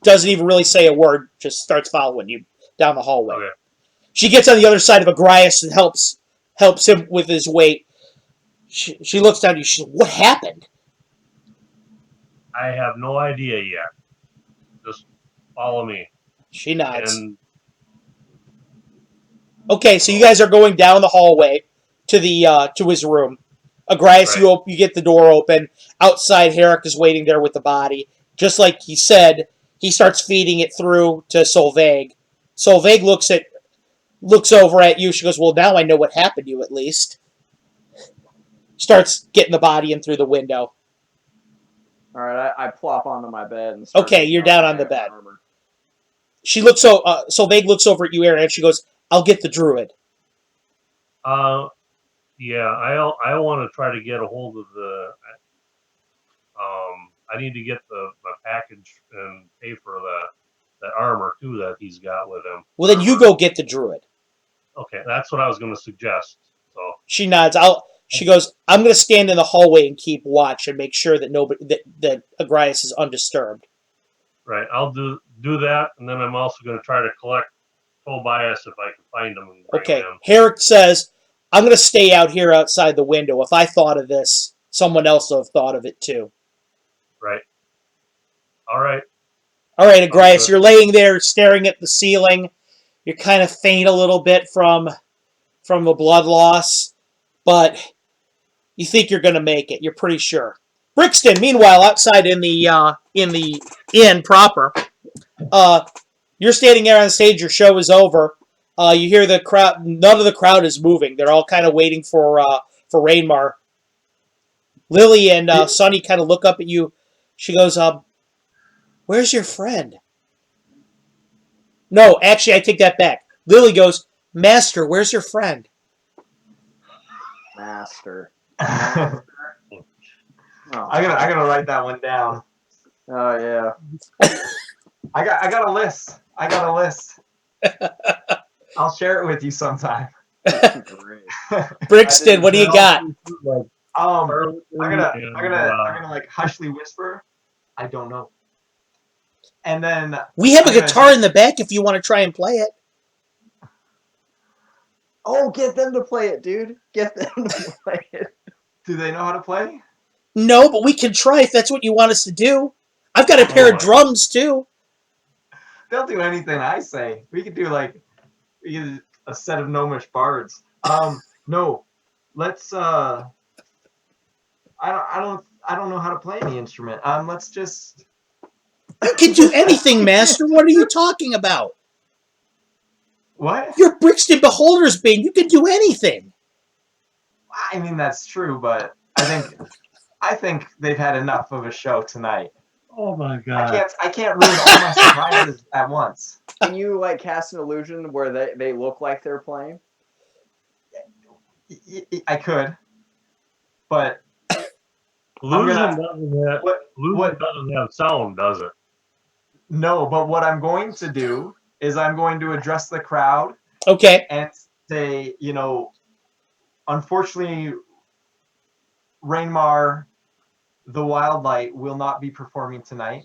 doesn't even really say a word, just starts following you down the hallway. Okay. She gets on the other side of Agrias and helps him with his weight. She looks down at you. She says, what happened? I have no idea yet. Just follow me. She nods. And okay, so you guys are going down the hallway to his room. Agrias, right. You get the door open. Outside, Herrick is waiting there with the body. Just like he said, he starts feeding it through to Solveig. Solveig looks over at you. She goes, well, now I know what happened to you, at least. Starts getting the body in through the window. All right, I plop onto my bed. And okay, you're down on the bed. Solveig looks over at you, Aaron, and she goes, I'll get the druid. Yeah, I want to try to get a hold of the. I need to get my package and pay for that armor too that he's got with him. Well, then you go get the druid. Okay, that's what I was going to suggest. So She nods. She goes, I'm going to stand in the hallway and keep watch and make sure that that Agrias is undisturbed. right, I'll do that, and then I'm also going to try to collect Tobias if I can find him and bring Okay. him in. Herrick says, I'm going to stay out here outside the window. If I thought of this, someone else will have thought of it too. Right. All right. All right, Agrias, good. you're laying there staring at the ceiling. You're kind of faint a little bit from the blood loss, but you think you're going to make it. You're pretty sure. Brixton, meanwhile, outside in the inn proper, you're standing there on stage. Your show is over. You hear the crowd. None of the crowd is moving. They're all kind of waiting for Rainmar. Lily and Sunny kind of look up at you. She goes, "Where's your friend?" No, actually, I take that back. Lily goes, "Master, where's your friend?" Master. I Oh, gotta write that one down. oh yeah. I got a list. I'll share it with you sometime. Great. Brixton, what do you got? I'm gonna like hushly whisper, I don't know. And then We have a I'm gonna guitar say- in the back if you want to try and play it. Oh, get them to play it, dude. Get them to play it. Do they know how to play? No, but we can try if that's what you want us to do. I've got a pair of drums too. They'll do anything I say. We could do a set of gnomish bards. No, let's. I don't know how to play any instrument. Let's just. You can do anything, Master. What are you talking about? What? You're Brixton Beholder's Bane. You can do anything. I mean that's true, but I think they've had enough of a show tonight. Oh my god. I can't ruin all my surprises at once. Can you like cast an illusion where they look like they're playing? I could, but Illusion what doesn't have sound, does it? no, but what I'm going to do is I'm going to address the crowd Okay. and say, unfortunately, Rainmar, the Wildlight, will not be performing tonight.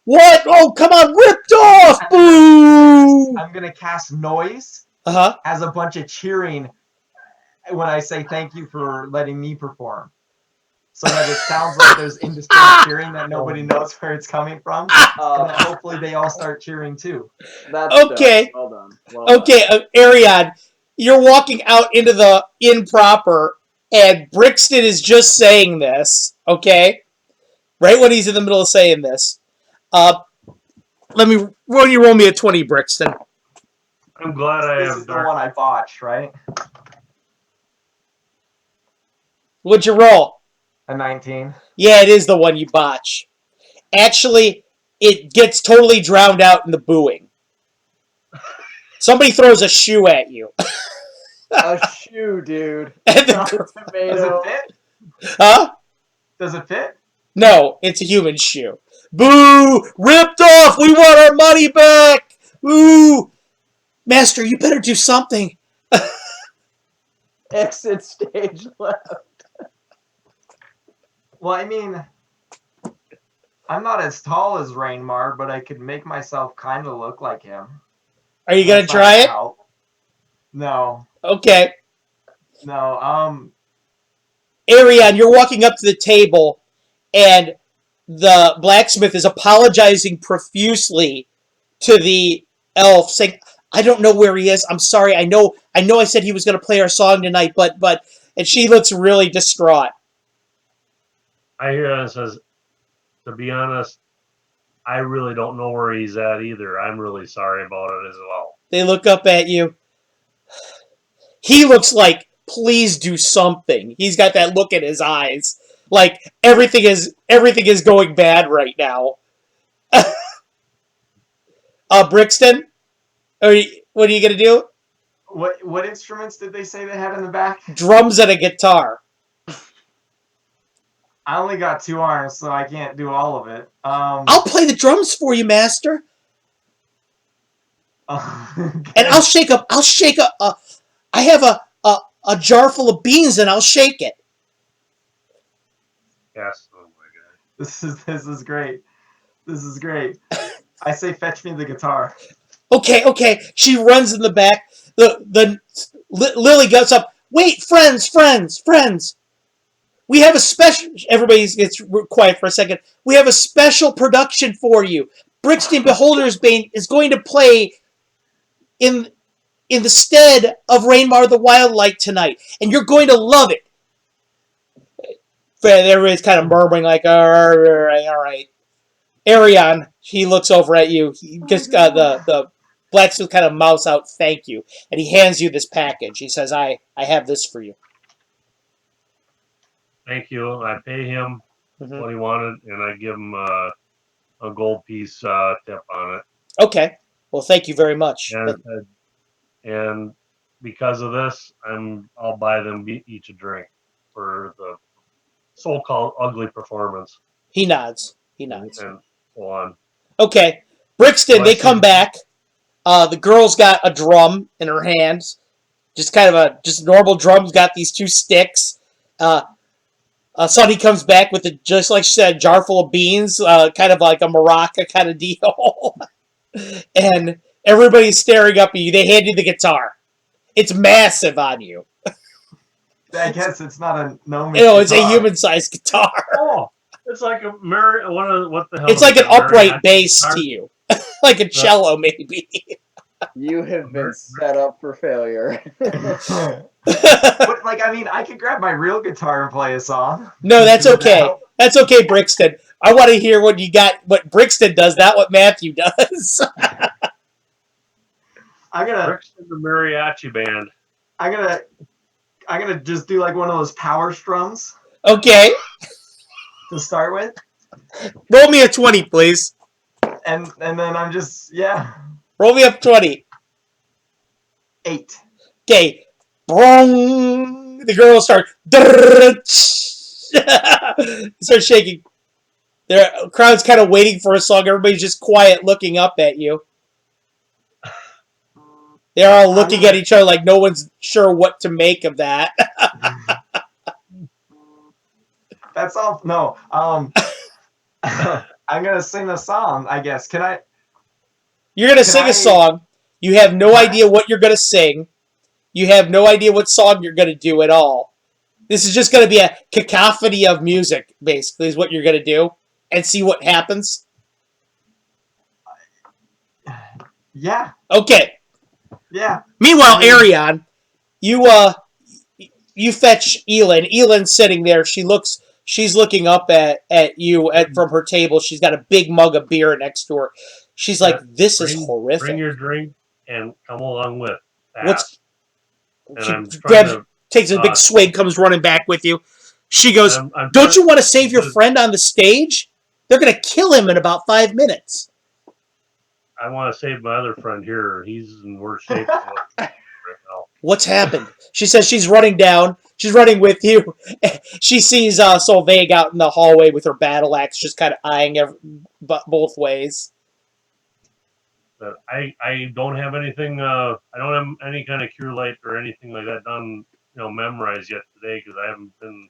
What? Oh, come on, ripped off! Boo! I'm going to cast noise Uh-huh. as a bunch of cheering when I say thank you for letting me perform. So that it sounds like there's indistinct cheering that nobody knows where it's coming from. And then hopefully they all start cheering too. That's Okay. Well done. Well Okay, Ariad, you're walking out into the inn proper, and Brixton is just saying this, okay? Right when he's in the middle of saying this. Will you roll me a 20, Brixton? I'm glad I This have is the one I botched, right? What'd you roll? A 19. Yeah, it is the one you botch. Actually, it gets totally drowned out in the booing. Somebody throws a shoe at you. a shoe, dude. And Not the- a Does tomato. it fit? Huh? Does it fit? No, it's a human shoe. Boo! Ripped off! We want our money back! Boo! Master, you better do something. Exit stage left. Well, I mean, I'm not as tall as Rainmar, but I could make myself kind of look like him. Are you gonna That's try not it? help. No, Okay. no. Ariane, you're walking up to the table, and the blacksmith is apologizing profusely to the elf, saying, "I don't know where he is. I'm sorry. I know I said he was going to play our song tonight, but," and she looks really distraught. I hear that and says, to be honest, I really don't know where he's at either. I'm really sorry about it as well. They look up at you. He looks like, please do something. He's got that look in his eyes. Like everything is going bad right now. Brixton? What are you gonna do? What instruments did they say they had in the back? Drums and a guitar. I only got 2 arms, so I can't do all of it. I'll play the drums for you, Master. Okay. And I'll shake up. I have a jar full of beans, and I'll shake it. Yes. Oh my god. This is great. This is great. I say, fetch me the guitar. Okay. She runs in the back. Lily goes up. Wait, friends. We have a special. Everybody gets quiet for a second. We have a special production for you. Brixton Beholder's Bane is going to play in the stead of Rainmar the Wildlight tonight, and you're going to love it. Everybody's kind of murmuring like, all right. Arion, he looks over at you. He just got the blacksmith kind of mouths out, thank you, and he hands you this package. He says, I have this for you. Thank you. I pay him Mm-hmm. what he wanted, and I give him a gold piece tip on it. Okay. Well, thank you very much. And because of this, I'll buy them each a drink for the so-called ugly performance. He nods. And so on. Okay. Brixton, they come back. The girl's got a drum in her hands. Just kind of just normal drums, got these 2 sticks. Sonny comes back with just like she said, a jar full of beans, kind of like a maraca kind of deal. And everybody's staring up at you. They hand you the guitar. It's massive on you. I guess it's not a gnome. It's a human-sized guitar. Oh, it's like a what the hell? It's like an upright bass to you. Like a cello, maybe. You have been set up for failure. But, I could grab my real guitar and play a song. No, that's okay. That's okay, Brixton. I want to hear what Brixton does, not what Matthew does. Brixton the mariachi band. I'm gonna just do like one of those power strums Okay. to start with, Roll me a 20, please. and then I'm just Roll me up 20. 8. Okay. Brong. The girl starts start shaking. The crowd's kind of waiting for a song. Everybody's just quiet, looking up at you. They're all looking at each other like no one's sure what to make of that. That's all. No. I'm gonna sing a song. I guess. Can I? You're gonna sing a song. You have no idea what you're gonna sing. You have no idea what song you're gonna do at all. This is just gonna be a cacophony of music, basically, is what you're gonna do, and see what happens. Yeah. Okay. Yeah. Meanwhile, Arion, you fetch Elin. Elin's sitting there. She's looking up at you from her table. She's got a big mug of beer next to her. She's like, "This is horrific." Bring your drink and come along with. Takes a big swig, comes running back with you. She goes, "Don't you want to save your friend on the stage? They're gonna kill him in about 5 minutes." I want to save my other friend here. He's in worse shape than right now. What's happened? She says she's running down. She's running with you. She sees Solveig out in the hallway with her battle axe, just kind of eyeing both ways. But I don't have anything. I don't have any kind of cure light or anything like that done, memorized yet today because I haven't been.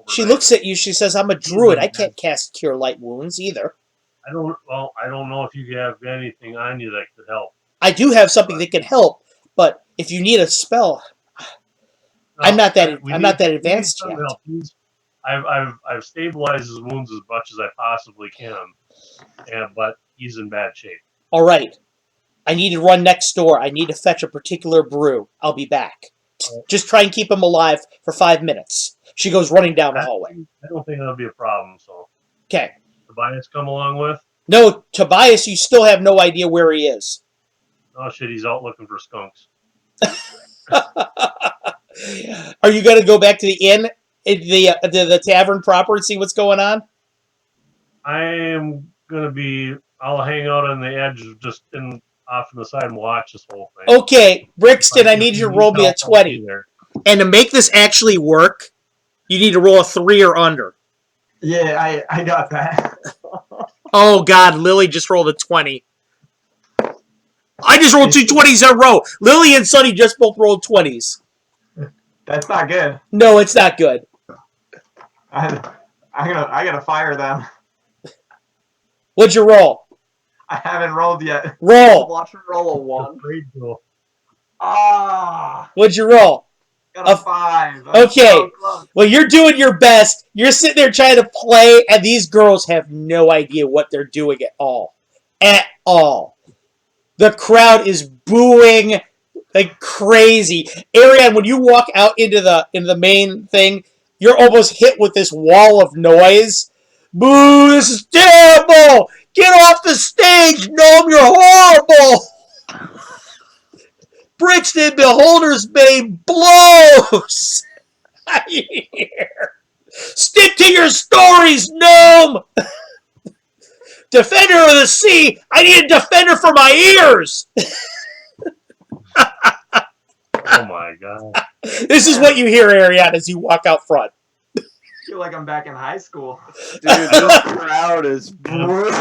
She looks at you. She says, "I'm a druid. I can't cast cure light wounds either." I don't know if you have anything on you that could help. I do have something that can help, but if you need a spell, I'm not that advanced yet. I've stabilized his wounds as much as I possibly can, but he's in bad shape. All right, I need to run next door. I need to fetch a particular brew. I'll be back. Just try and keep him alive for 5 minutes. She goes running down the hallway. I don't think that'll be a problem. So okay. Tobias come along with? No, Tobias, you still have no idea where he is. Oh shit, he's out looking for skunks. Are you going to go back to the inn, the tavern proper, and see what's going on? I am going to I'll hang out on the edge, just in off on the side and watch this whole thing. Okay, Brixton, I If need you to need roll me a help, I'll be 20. there. And to make this actually work, you need to roll a 3 or under. Yeah, I got that. Oh, God, Lily just rolled a 20. I just rolled 2 20s in a row. Lily and Sonny just both rolled 20s. That's not good. No, it's not good. I gotta fire them. What'd you roll? I haven't rolled yet. Roll. Watch her roll a 1. Afraid to. Ah, What'd you roll? got a 5. I'm Okay. so close. Well, you're doing your best. You're sitting there trying to play, and these girls have no idea what they're doing at all. At all. The crowd is booing like crazy. Ariane, when you walk out into the main thing, you're almost hit with this wall of noise. Boo, this is terrible! Get off the stage! Gnome, you're horrible! Brixton, Beholder's Bane blows! I hear. Stick to your stories, Gnome! Defender of the Sea! I need a defender for my ears! Oh my god. This is what you hear, Ariane, as you walk out front. I feel like I'm back in high school. Dude, this crowd is brutal.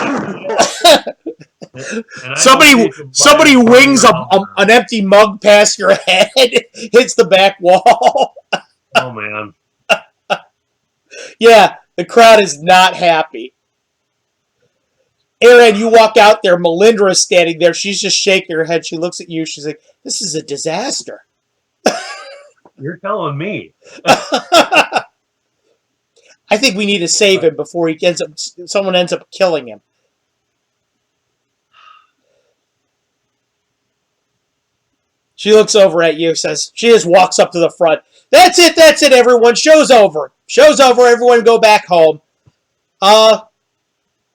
And I Somebody don't think about somebody it wings around. an empty mug past your head, hits the back wall. Oh man. Yeah, the crowd is not happy. Aaron, you walk out there, Melindra's standing there. She's just shaking her head. She looks at you. She's like, this is a disaster. You're telling me. I think we need to save him before someone ends up killing him. She looks over at you, says, she just walks up to the front. That's it, everyone. Show's over. Everyone go back home.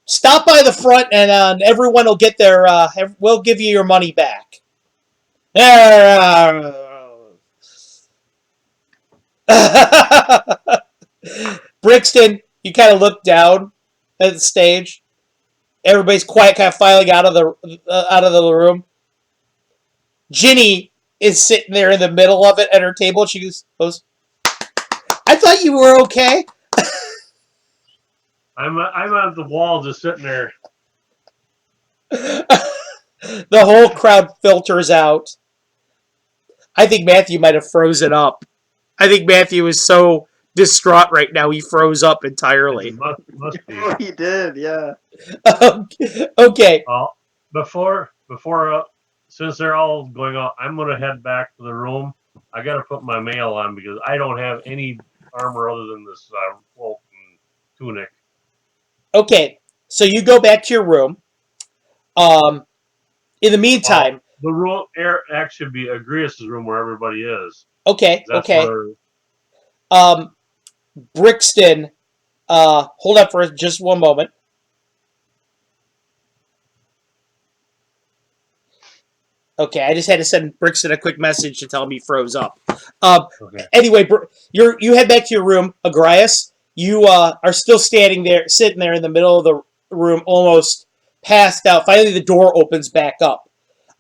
Stop by the front and everyone will get their, we'll give you your money back. Brixton, you kind of look down at the stage. Everybody's quiet, kind of filing out of the room. Ginny is sitting there in the middle of it at her table. She goes, I thought you were okay. I'm at the wall just sitting there. The whole crowd filters out. I think Matthew might have frozen up. I think Matthew is so distraught right now, he froze up entirely. Must be. Oh, he did, yeah. Okay. Well, before since they're all going out, I'm gonna head back to the room. I gotta put my mail on because I don't have any armor other than this cloak and tunic. Okay. So you go back to your room. In the meantime, The room should be Agrias' room where everybody is. okay. That's Okay. where Brixton, hold up for just one moment. Okay, I just had to send Brixton a quick message to tell him he froze up. okay. Anyway, you head back to your room, Agrias. You are still sitting there in the middle of the room, almost passed out. Finally, the door opens back up.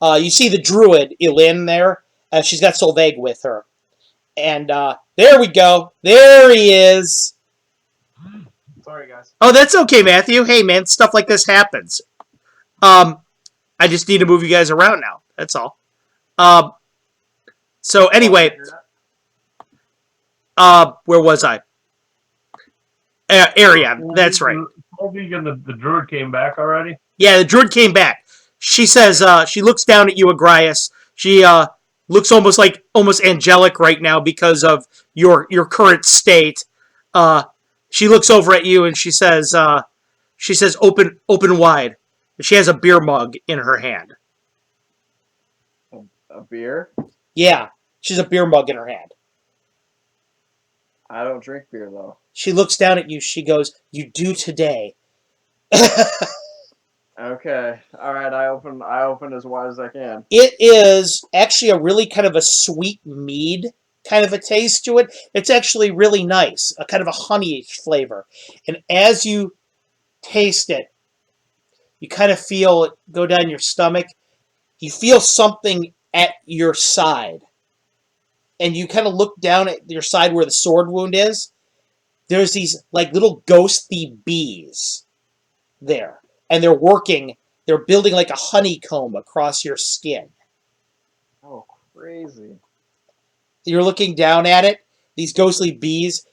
You see the druid, Elin, there. She's got Solveig with her. And there we go. There he is. Sorry, guys. Oh, that's okay, Matthew. Hey, man, stuff like this happens. I just need to move you guys around now. That's all. So anyway, where was I? Ariane, that's right. Solveig and the druid came back already? Yeah, the druid came back. She says, she looks down at you, Agrias. She looks almost angelic right now because of your current state. She looks over at you and she says, open wide. She has a beer mug in her hand. A beer? Yeah, she's a beer mug in her hand. I don't drink beer, though. She looks down at you. She goes, you do today. Okay. All right, I open as wide as I can. It is actually a really kind of a sweet mead kind of a taste to it. It's actually really nice, a kind of a honey flavor. And as you taste it, you kind of feel it go down your stomach. you feel something at your side. And you kind of look down at your side where the sword wound is. There's these like little ghostly bees there. And they're building like a honeycomb across your skin. Oh, crazy. You're looking down at it, these ghostly bees.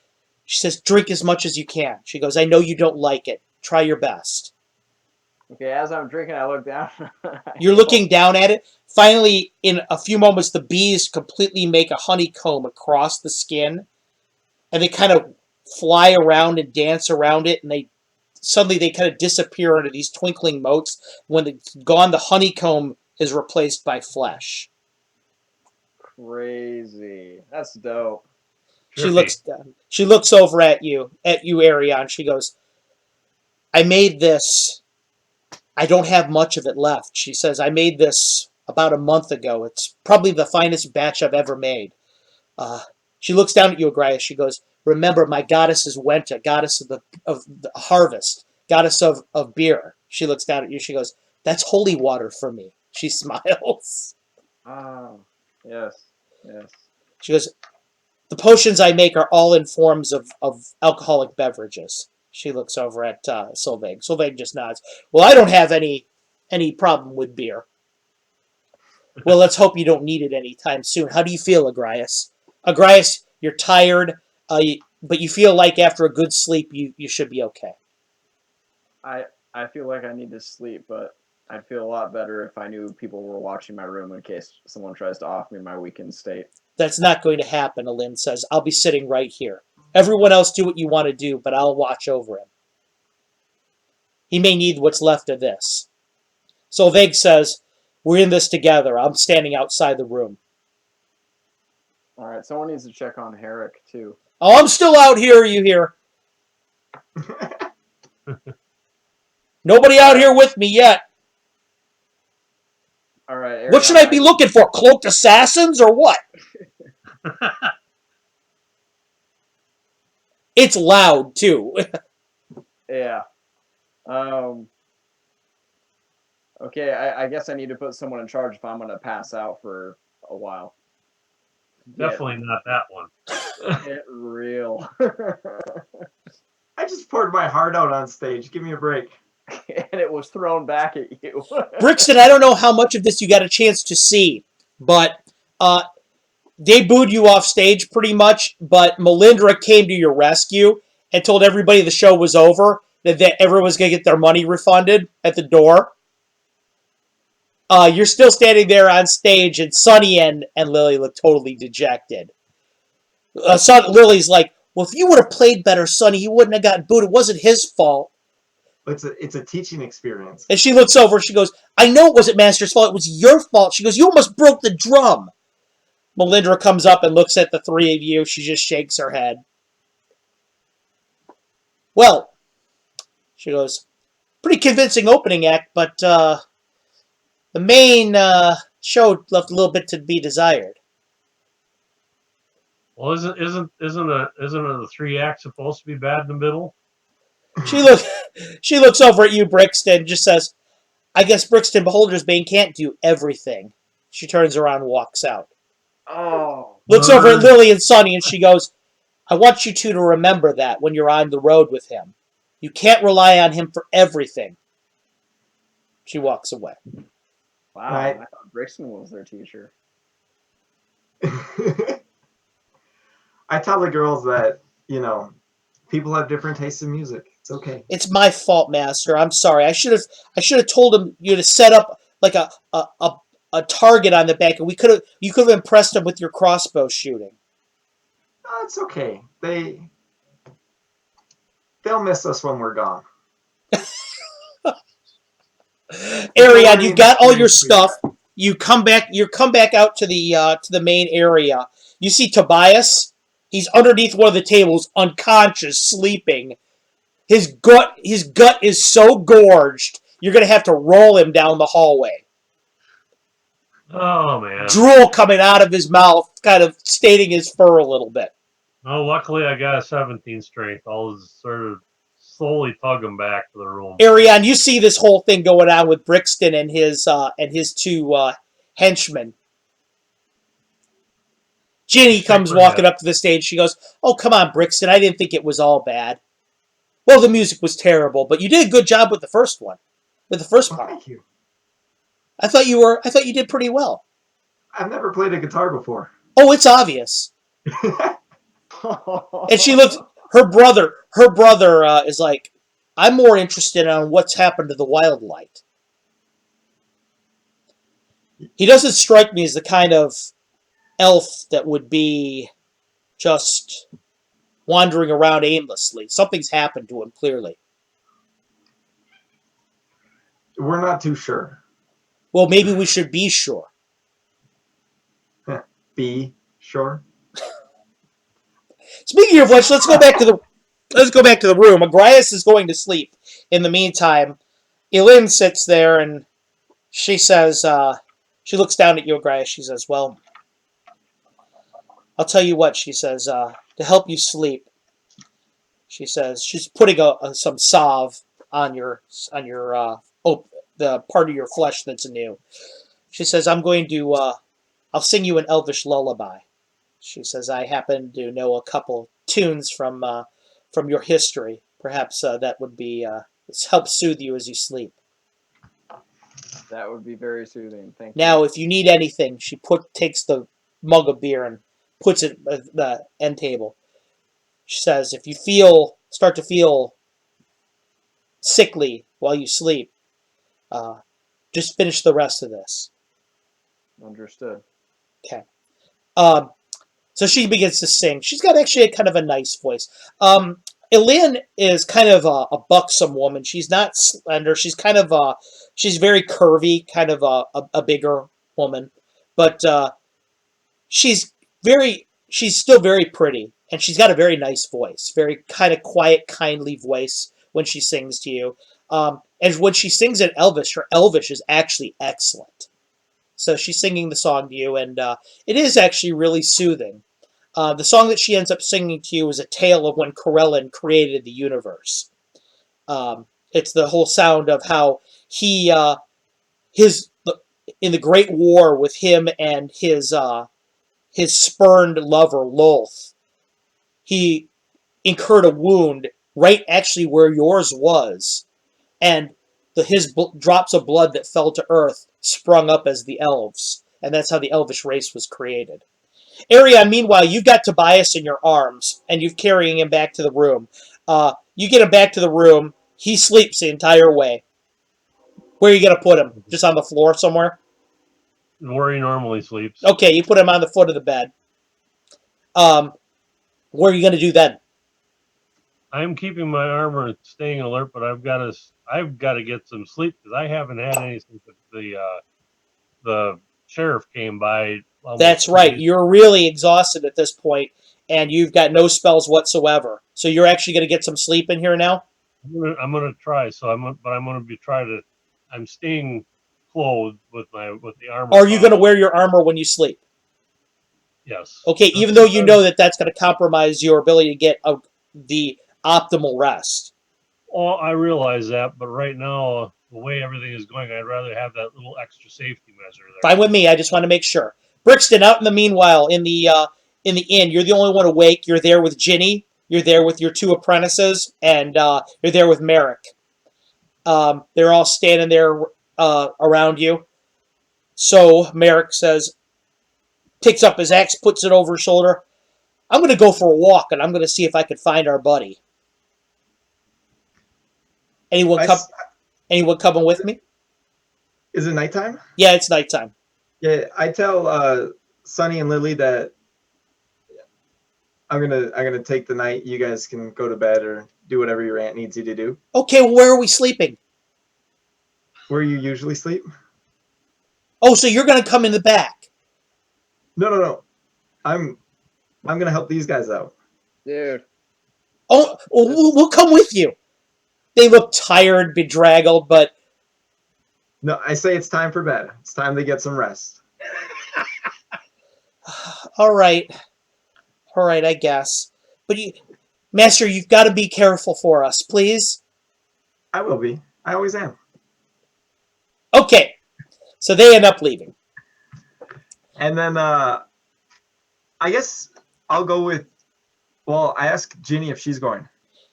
She says, drink as much as you can. She goes, I know you don't like it. Try your best. Okay, as I'm drinking, I look down. You're looking down at it. Finally, in a few moments, the bees completely make a honeycomb across the skin. And they kind of fly around and dance around it. And they kind of disappear into these twinkling motes. When it's gone, the honeycomb is replaced by flesh. Crazy. That's dope. She looks over at you, Arion. She goes, I made this. I don't have much of it left. She says, I made this about a month ago. It's probably the finest batch I've ever made. She looks down at you, Agrias. She goes, remember, my goddess is Wenta, goddess of the harvest, goddess of beer. She looks down at you. She goes, that's holy water for me. She smiles. Oh, yes. She goes, the potions I make are all in forms of alcoholic beverages. She looks over at Sylvain. Sylvain just nods. Well, I don't have any problem with beer. Well, let's hope you don't need it anytime soon. How do you feel, Agrias? Agrias, you're tired, but you feel like after a good sleep, you should be okay. I feel like I need to sleep, but I'd feel a lot better if I knew people were watching my room in case someone tries to off me my weakened state. That's not going to happen, Alin says. I'll be sitting right here. Everyone else do what you want to do, but I'll watch over him. He may need what's left of this. Solveig says, we're in this together. I'm standing outside the room. All right, someone needs to check on Herrick, too. Oh, I'm still out here, you hear. Nobody out here with me yet. All right, Arion, what should I be looking for? Cloaked assassins or what? It's loud, too. Yeah. Okay, I guess I need to put someone in charge if I'm going to pass out for a while. Definitely not that one. Get real. I just poured my heart out on stage. Give me a break. And it was thrown back at you. Brixton, I don't know how much of this you got a chance to see, but they booed you off stage pretty much, but Melindra came to your rescue and told everybody the show was over, that everyone was going to get their money refunded at the door. You're still standing there on stage, and Sonny and Lily look totally dejected. Lily's like, well, if you would have played better, Sonny, you wouldn't have gotten booed. It wasn't his fault. It's a teaching experience. And she looks over, she goes, I know it wasn't Master's fault, it was your fault. She goes, you almost broke the drum. Melindra comes up and looks at the three of you. She just shakes her head. Well, she goes, pretty convincing opening act, but the main show left a little bit to be desired. Well, isn't the 3 act supposed to be bad in the middle? She looks over at you, Brixton, and just says, I guess Brixton Beholder's Bane can't do everything. She turns around and walks out. Oh. Looks over at Lily and Sonny, and she goes, I want you two to remember that when you're on the road with him. You can't rely on him for everything. She walks away. Wow, Right. I thought Brixton was their teacher. I tell the girls that, people have different tastes in music. It's okay. It's my fault, Master. I'm sorry. I should have told you to set up like a target on the back, and you could have impressed him with your crossbow shooting. Oh, it's okay. They'll miss us when we're gone. Arion, you've got all your stuff. You come back out to the main area. You see Tobias. He's underneath one of the tables, unconscious, sleeping. His gut is so gorged, you're gonna have to roll him down the hallway. Oh, man. Drool coming out of his mouth, kind of staining his fur a little bit. Oh, luckily I got a 17 strength. I'll sort of slowly tug him back to the room. Ariane, you see this whole thing going on with Brixton and his two henchmen. Ginny comes walking up to the stage. She goes, "Oh, come on, Brixton. I didn't think it was all bad. Well, the music was terrible, but you did a good job with the first one, with the first part. Thank you. I thought you did pretty well. I've never played a guitar before. Oh, it's obvious." And she looks. Her brother is like, "I'm more interested on what's happened to the wild light. He doesn't strike me as the kind of elf that would be just wandering around aimlessly. Something's happened to him, clearly." We're not too sure. Well, maybe we should be sure. Be sure. Speaking of which, let's go back to the room. Agrias is going to sleep. In the meantime, Elin sits there and she says, she looks down at you, Agrias. She says, "Well, I'll tell you what," she says, "to help you sleep." She says, she's putting some salve on the part of your flesh that's new. She says, I'll sing you an elvish lullaby. She says, "I happen to know a couple tunes from your history. Perhaps that would be help soothe you as you sleep." That would be very soothing. Thank you. Now, if you need anything, she takes the mug of beer and puts it at the end table. She says, "If you start to feel sickly while you sleep, just finish the rest of this." Understood. Okay. So she begins to sing. She's got actually kind of a nice voice. Elin is kind of a buxom woman. She's not slender. She's kind of she's very curvy, kind of a bigger woman, but she's still very pretty, and she's got a very nice voice, very kind of quiet, kindly voice when she sings to you. And when she sings in Elvish, her Elvish is actually excellent. So she's singing the song to you, and it is actually really soothing. The song that she ends up singing to you is a tale of when Corellin created the universe. It's the whole sound of how he, in the Great War with him and his spurned lover Lolth, he incurred a wound right actually where yours was, and his drops of blood that fell to earth sprung up as the elves, and that's how the elvish race was created. Ariane, meanwhile, you've got Tobias in your arms, and you're carrying him back to the room. You get him back to the room. He sleeps the entire way. Where are you going to put him? Just on the floor somewhere? Where he normally sleeps. Okay, you put him on the foot of the bed. What are you going to do then? I'm keeping my armor staying alert, but I've got to get some sleep because I haven't had any since the sheriff came by. That's right. You're really exhausted at this point, and you've got no spells whatsoever. So you're actually going to get some sleep in here now? I'm gonna try. I'm staying clothed with the armor. Or are you going to wear your armor when you sleep? Yes. Okay, even though you know that that's going to compromise your ability to get the optimal rest. Oh, I realize that, but right now, the way everything is going, I'd rather have that little extra safety measure there. Fine with me. I just want to make sure. Brixton, out in the meanwhile, in the inn, you're the only one awake. You're there with Ginny. You're there with your two apprentices, and you're there with Merrick. They're all standing there around you. So Merrick takes up his axe, puts it over his shoulder. "I'm going to go for a walk, and I'm going to see if I can find our buddy. Anyone coming with me?" Is it nighttime? Yeah, it's nighttime. Yeah, I tell Sonny and Lily that I'm gonna take the night. You guys can go to bed or do whatever your aunt needs you to do. Okay, well, where are we sleeping? Where you usually sleep? Oh, so you're going to come in the back. No. I'm gonna help these guys out. Dude. Oh, we'll come with you. They look tired, bedraggled, but... No, I say it's time for bed. It's time to get some rest. All right, I guess. But Master, you've got to be careful for us, please. I will be. I always am. Okay. So they end up leaving. And then I guess I'll go with. Well, I asked Ginny if she's going.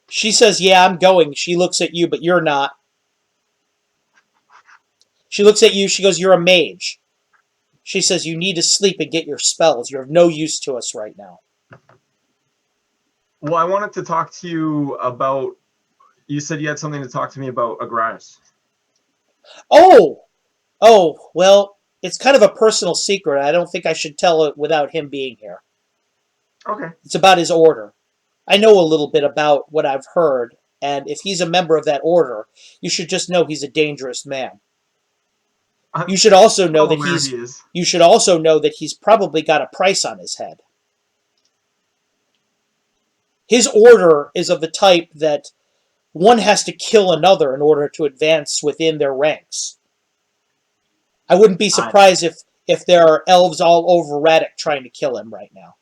She says, yeah, I'm going. She looks at you, but you're not. She looks at you. She goes, you're a mage. She says, you need to sleep and get your spells. You're of no use to us right now. Well, I wanted to talk to you about. You said you had something to talk to me about Agrias. Oh, well, it's kind of a personal secret. I don't think I should tell it without him being here. Okay. It's about his order. I know a little bit about what I've heard, and if he's a member of that order, you should just know he's a dangerous man. You should also know that He is. You should also know that he's probably got a price on his head. His order is of the type that one has to kill another in order to advance within their ranks. I wouldn't be surprised if there are elves all over Radek trying to kill him right now.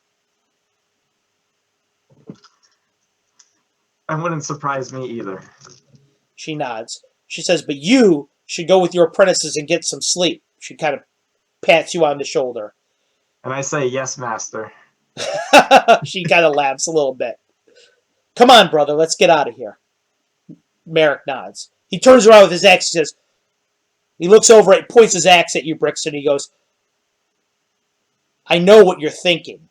That wouldn't surprise me either. She nods. She says, but you should go with your apprentices and get some sleep. She kind of pats you on the shoulder. And I say, yes, master. She kind of laughs a little bit. Come on, brother, let's get out of here. Merrick nods. He turns around with his axe. He says, he looks over and points his axe at you, Brixton. He goes, I know what you're thinking.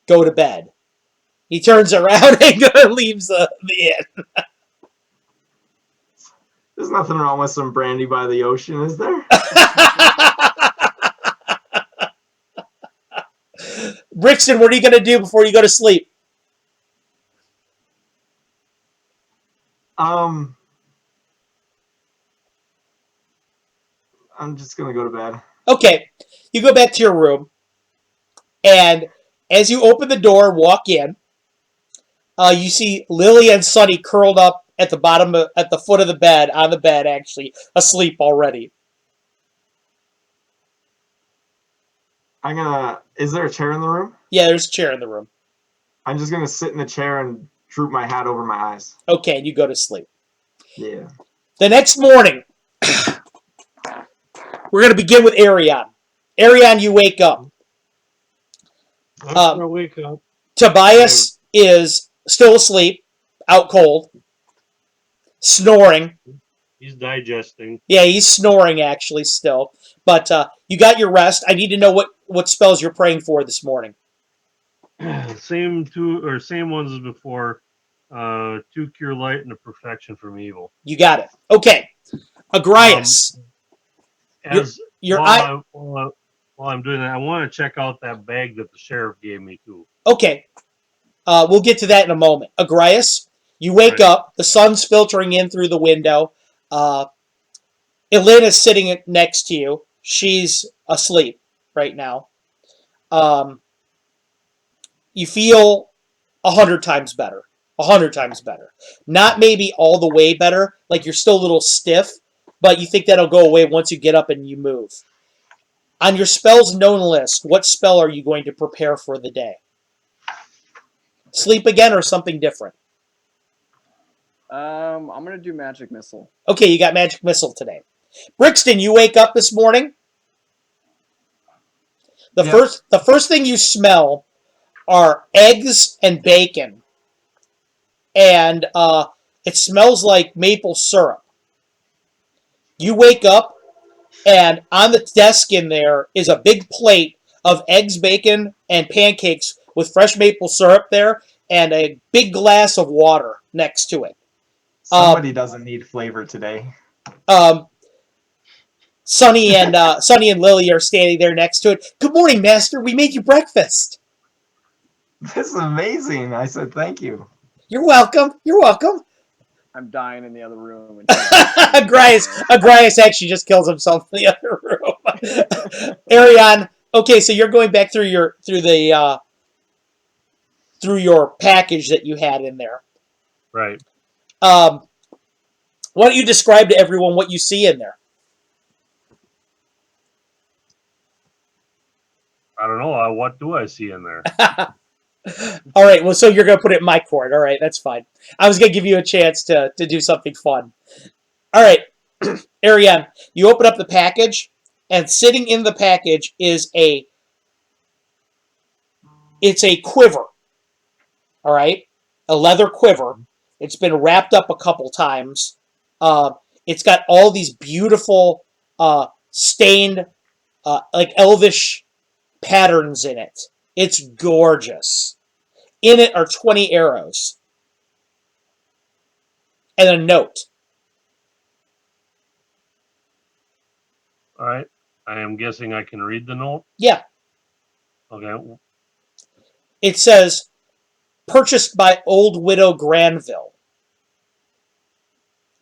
Go to bed. He turns around and leaves the inn. There's nothing wrong with some brandy by the ocean, is there? Brixton, what are you going to do before you go to sleep? I'm just going to go to bed. Okay. You go back to your room, and as you open the door, walk in, you see Lily and Sunny curled up at the foot of the bed, on the bed, actually, asleep already. Is there a chair in the room? Yeah, there's a chair in the room. I'm just gonna sit in the chair and droop my hat over my eyes. Okay, and you go to sleep. Yeah. The next morning, we're going to begin with Arion. Arion, you wake up. I'm gonna wake up. Tobias is still asleep, out cold, snoring. He's digesting. Yeah, he's snoring actually still. But you got your rest. I need to know what spells you're praying for this morning. Same ones as before. 2 cure light and a perfection from evil. You got it. Okay. Agrias. While I'm doing that, I want to check out that bag that the sheriff gave me too. Okay. We'll get to that in a moment. Agrias, you wake up. The sun's filtering in through the window. Elena's sitting next to you. She's asleep right now. You feel 100 times better. 100 times better. Not maybe all the way better. Like you're still a little stiff, but you think that'll go away once you get up and you move. On your spells known list, what spell are you going to prepare for the day? Sleep again or something different? I'm gonna do magic missile. Okay, you got magic missile today. Brixton, you wake up this morning. The first thing you smell are eggs and bacon. And it smells like maple syrup. You wake up, and on the desk in there is a big plate of eggs, bacon, and pancakes with fresh maple syrup there, and a big glass of water next to it. Somebody doesn't need flavor today. Sunny and Lily are standing there next to it. Good morning, Master. We made you breakfast. This is amazing. I said thank you. You're welcome. You're welcome. I'm dying in the other room. Agrias actually just kills himself in the other room. Arion, okay, so you're going back through your package that you had in there. Right. Why don't you describe to everyone what you see in there? I don't know. What do I see in there? All right, well, so you're going to put it in my court. All right, that's fine. I was going to give you a chance to do something fun. All right, Ariane, you open up the package, and sitting in the package is it's a quiver. All right, a leather quiver. It's been wrapped up a couple times. It's got all these beautiful stained, like elvish patterns in it. It's gorgeous. In it are 20 arrows and a note. All right. I am guessing I can read the note. Yeah. Okay. It says, purchased by Old Widow Granville.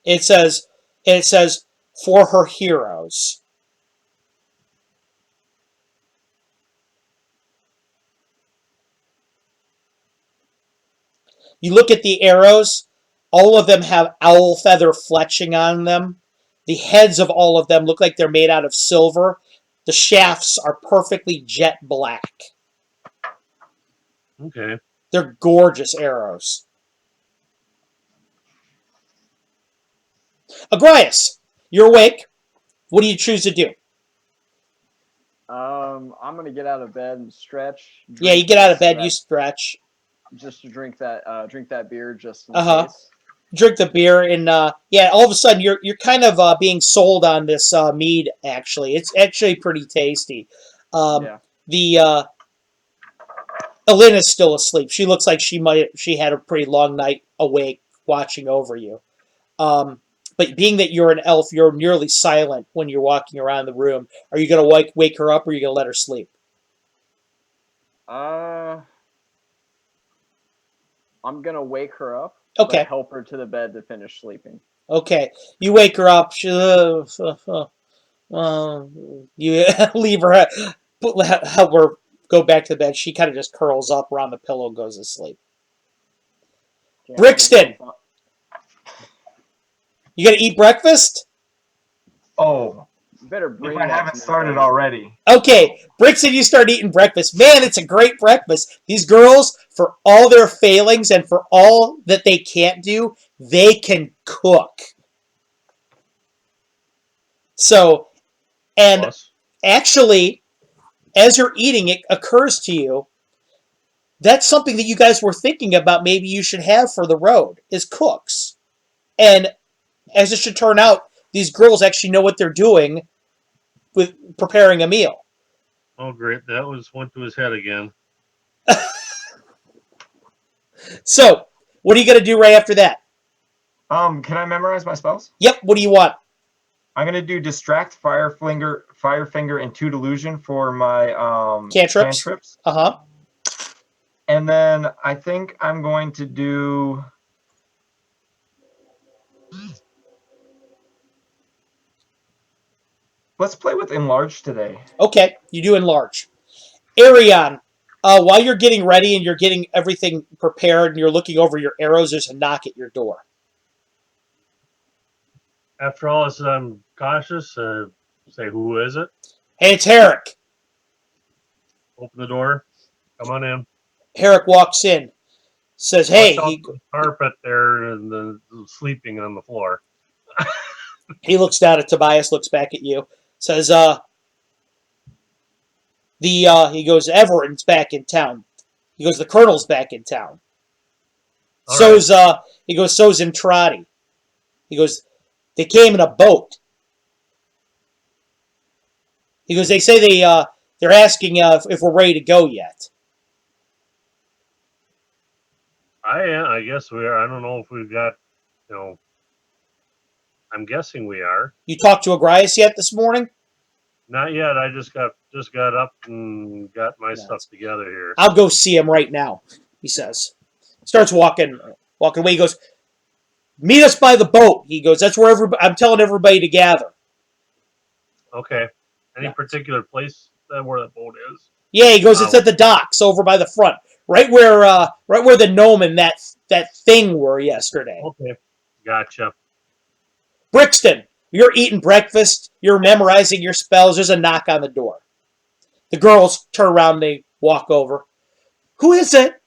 It says, for her heroes. You look at the arrows, all of them have owl feather fletching on them. The heads of all of them look like they're made out of silver. The shafts are perfectly jet black. Okay. They're gorgeous arrows. Agrias, you're awake. What do you choose to do? I'm gonna get out of bed and stretch. Yeah, you get out of bed, you stretch. Just to drink that beer just in Uh-huh. case. Drink the beer, and yeah, all of a sudden you're kind of being sold on this mead. Actually, it's actually pretty tasty. Yeah. The Elena's still asleep. She looks like she had a pretty long night awake watching over you. But being that you're an elf, you're nearly silent when you're walking around the room. Are you gonna wake her up, or are you gonna let her sleep? I'm gonna wake her up. Okay. But help her to the bed to finish sleeping. Okay. You wake her up. She, you leave her. Help her go back to bed. She kind of just curls up around the pillow and goes to sleep. Yeah, Brixton! You gonna eat breakfast? Oh, you better bring if I haven't started already. Okay, Brixton, you start eating breakfast. Man, it's a great breakfast. These girls, for all their failings and for all that they can't do, they can cook. So, and Plus. actually, as you're eating, it occurs to you that's something that you guys were thinking about maybe you should have for the road, is cooks. And as it should turn out, these girls actually know what they're doing with preparing a meal. Oh, great. That went to his head again. So, what are you going to do right after that? Can I memorize my spells? Yep, what do you want? I'm gonna do distract, firefinger, and toot illusion for my Cantrips? Uh-huh. And then I think I'm going to do let's play with enlarge today. Okay, you do enlarge. Ariane, while you're getting ready and you're getting everything prepared and you're looking over your arrows, there's a knock at your door. After all this, I'm cautious. Say, who is it? Hey, it's Herrick. Open the door. Come on in. Herrick walks in. Says, hey. Watch out the carpet there and the sleeping on the floor. He looks down at Tobias, looks back at you. Says, he goes, Everett's back in town. He goes, the Colonel's back in town. So's Entrati. He goes, they came in a boat. He goes, they say they're asking if we're ready to go yet. I guess we are. I don't know if we've got, I'm guessing we are. You talked to Agrias yet this morning? Not yet. I just got up and got my stuff together here. I'll go see him right now, he says. Starts walking away. He goes, meet us by the boat. He goes, that's where I'm telling everybody to gather. Okay. Any particular place where the boat is? Yeah, he goes, it's at the docks over by the front. Right where the gnome and that thing were yesterday. Okay. Gotcha. Brixton, you're eating breakfast. You're memorizing your spells. There's a knock on the door. The girls turn around. They walk over. Who is it?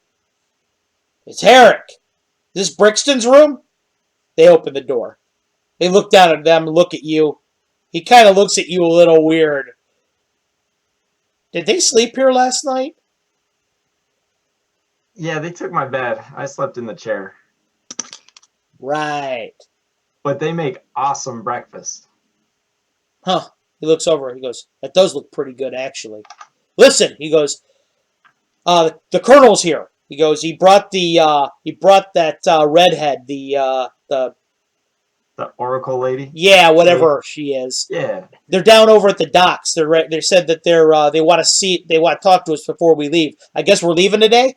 It's Herrick. Is this Brixton's room? They open the door. They look down at them, look at you. He kind of looks at you a little weird. Did they sleep here last night? Yeah, they took my bed. I slept in the chair. Right. But they make awesome breakfast. Huh. He looks over. He goes, that does look pretty good, actually. Listen, he goes, the colonel's here. He goes, he brought that redhead, the The Oracle lady? yeah, whatever she is. Yeah. They're down over at the docks. They said that they want to talk to us before we leave. I guess we're leaving today.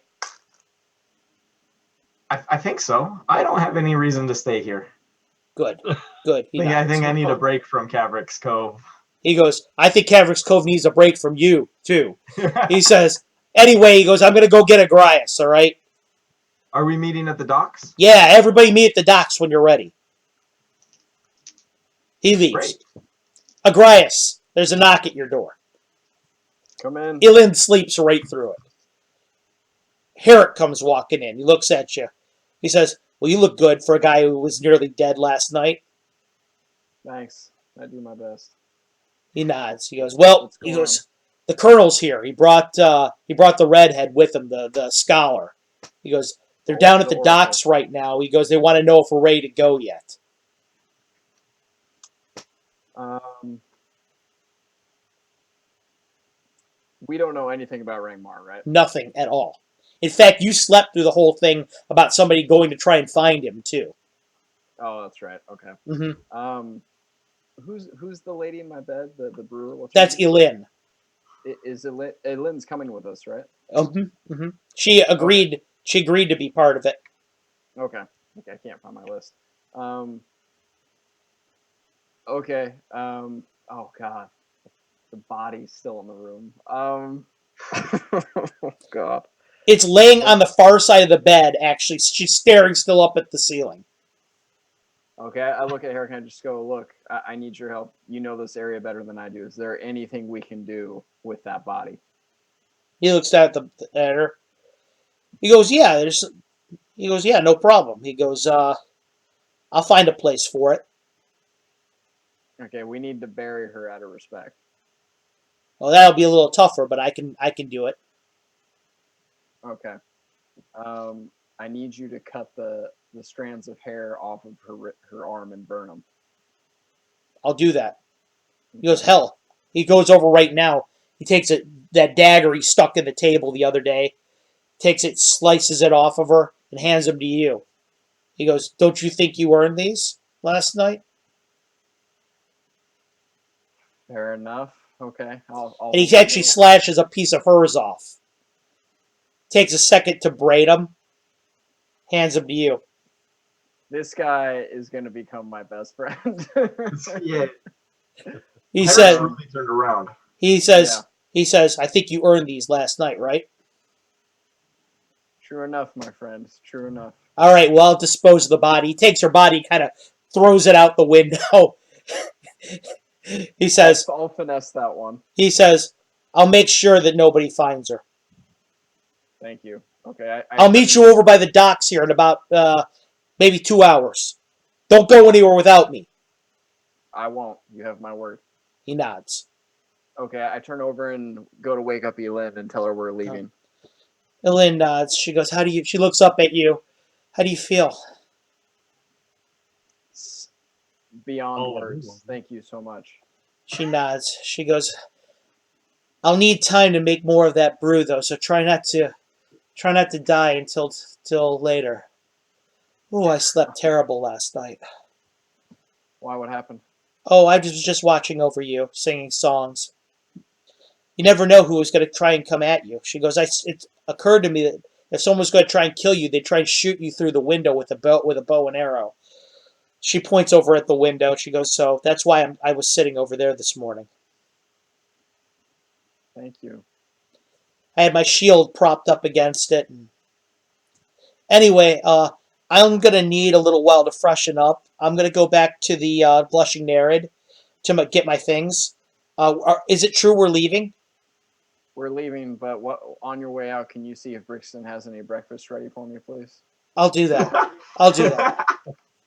I think so. I don't have any reason to stay here. Good, good. I think I need a break from Caverick's Cove. He goes, I think Caverick's Cove needs a break from you, too. He says, anyway, he goes, I'm going to go get Agrias, all right? Are we meeting at the docks? Yeah, everybody meet at the docks when you're ready. He leaves. Great. Agrias, there's a knock at your door. Come in. Ilin sleeps right through it. Herrick comes walking in. He looks at you. He says, well, you look good for a guy who was nearly dead last night. Thanks. I do my best. He nods. He goes, well, What's he going goes, the colonel's here. He brought the redhead with him, the scholar. He goes, they're down at the docks right now. He goes, they want to know if we're ready to go yet. We don't know anything about Rangmar, right? Nothing at all. In fact, you slept through the whole thing about somebody going to try and find him, too. Oh, that's right. Okay. Mm-hmm. Who's the lady in my bed? The brewer? What's That's Ilin. Is Elin's coming with us, right? Mm-hmm. Mm-hmm. She agreed. Okay. She agreed to be part of it. Okay. I can't find my list. Okay. Oh God, the body's still in the room. Oh God. It's laying on the far side of the bed. Actually, she's staring still up at the ceiling. Okay, I look at her and I just go, look, I need your help. You know this area better than I do. Is there anything we can do with that body? He looks at her. He goes, yeah, no problem. He goes, I'll find a place for it. Okay, we need to bury her out of respect. Well, that'll be a little tougher, but I can do it. Okay. I need you to cut the strands of hair off of her arm and burn them. I'll do that. He goes, hell. He goes over right now. He takes that dagger he stuck in the table the other day, takes it, slices it off of her, and hands them to you. He goes, don't you think you earned these last night? Fair enough. Okay. I'll and he actually slashes a piece of hers off. Takes a second to braid them. Hands them to you. This guy is going to become my best friend. Yeah. He says, really turned around. He says, I think you earned these last night, right? True enough, my friend. True enough. All right, well, I'll dispose of the body. He takes her body, kind of throws it out the window. He says, I'll finesse that one. He says, I'll make sure that nobody finds her. Thank you. Okay. I'll meet you over by the docks here in about maybe 2 hours. Don't go anywhere without me. I won't. You have my word. He nods. Okay, I turn over and go to wake up Elin and tell her we're leaving. Elin nods. She goes, she looks up at you. How do you feel? Beyond words. Thank you so much. She nods. She goes, I'll need time to make more of that brew though, so try not to die until later. Oh, I slept terrible last night. Why? What happened? Oh, I was just watching over you, singing songs. You never know who was going to try and come at you. She goes, it occurred to me that if someone was going to try and kill you, they'd try and shoot you through the window with a bow and arrow. She points over at the window. She goes, so that's why I was sitting over there this morning. Thank you. I had my shield propped up against it. Anyway, I'm going to need a little while to freshen up. I'm going to go back to the Blushing Nereid to get my things. Is it true we're leaving? We're leaving, but on your way out, can you see if Brixton has any breakfast ready for me, please? I'll do that. I'll do that.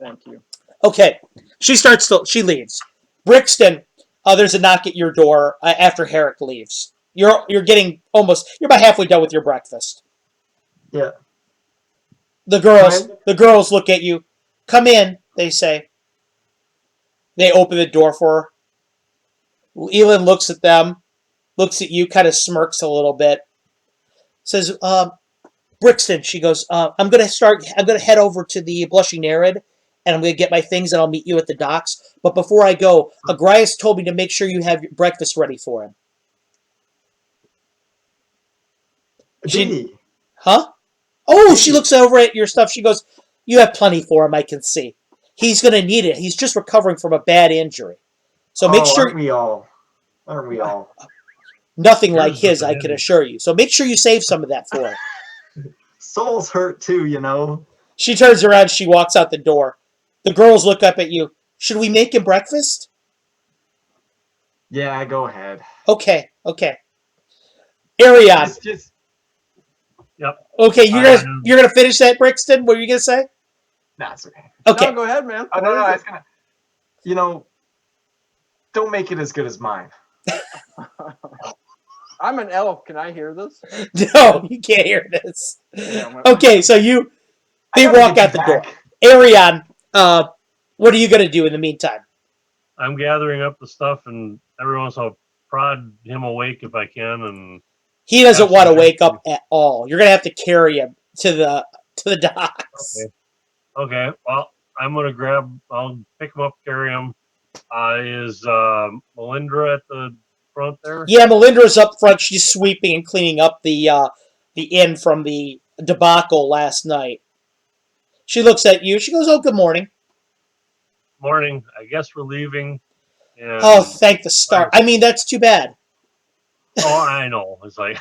Thank you. Okay. She leaves. Brixton, there's a knock at your door after Herrick leaves. You're about halfway done with your breakfast. Yeah. The Come girls look at you. Come in, they say. They open the door for her. Elin looks at them, looks at you, kind of smirks a little bit. Says, Brixton, she goes, I'm gonna head over to the Blushing Nereid, and I'm gonna get my things, and I'll meet you at the docks. But before I go, Agrias told me to make sure you have your breakfast ready for him. Did he? Huh? Oh, she looks over at your stuff. She goes, you have plenty for him, I can see. He's gonna need it. He's just recovering from a bad injury. So make sure. Aren't we all? Aren't we all? Nothing like Yours his, is I can amazing. assure you. So make sure you save some of that for him. Souls hurt too, you know. She turns around, she walks out the door. The girls look up at you. Should we make him breakfast? Yeah, go ahead. Okay. Arion. Just Yep. Okay, you're gonna finish that, Brixton? What are you gonna say? nah, it's okay. Okay. No, go ahead, man. Oh, What no, is I it? was gonna. You know, don't make it as good as mine. I'm an elf. Can I hear this? No, you can't hear this. Yeah, Okay, so they I gotta walk get out the you door. back. Arion, what are you gonna do in the meantime? I'm gathering up the stuff, and every once in a while prod him awake if I can, and He doesn't want to Absolutely. wake up at all. You're gonna have to carry him to the docks. Okay. Well, I'll pick him up, carry him. Is Melindra at the front there? Yeah, Melindra's up front. She's sweeping and cleaning up the inn from the debacle last night. She looks at you. She goes, "Oh, good morning." Morning. I guess we're leaving. And, Oh, thank the star. I mean, that's too bad. oh, I know. It's like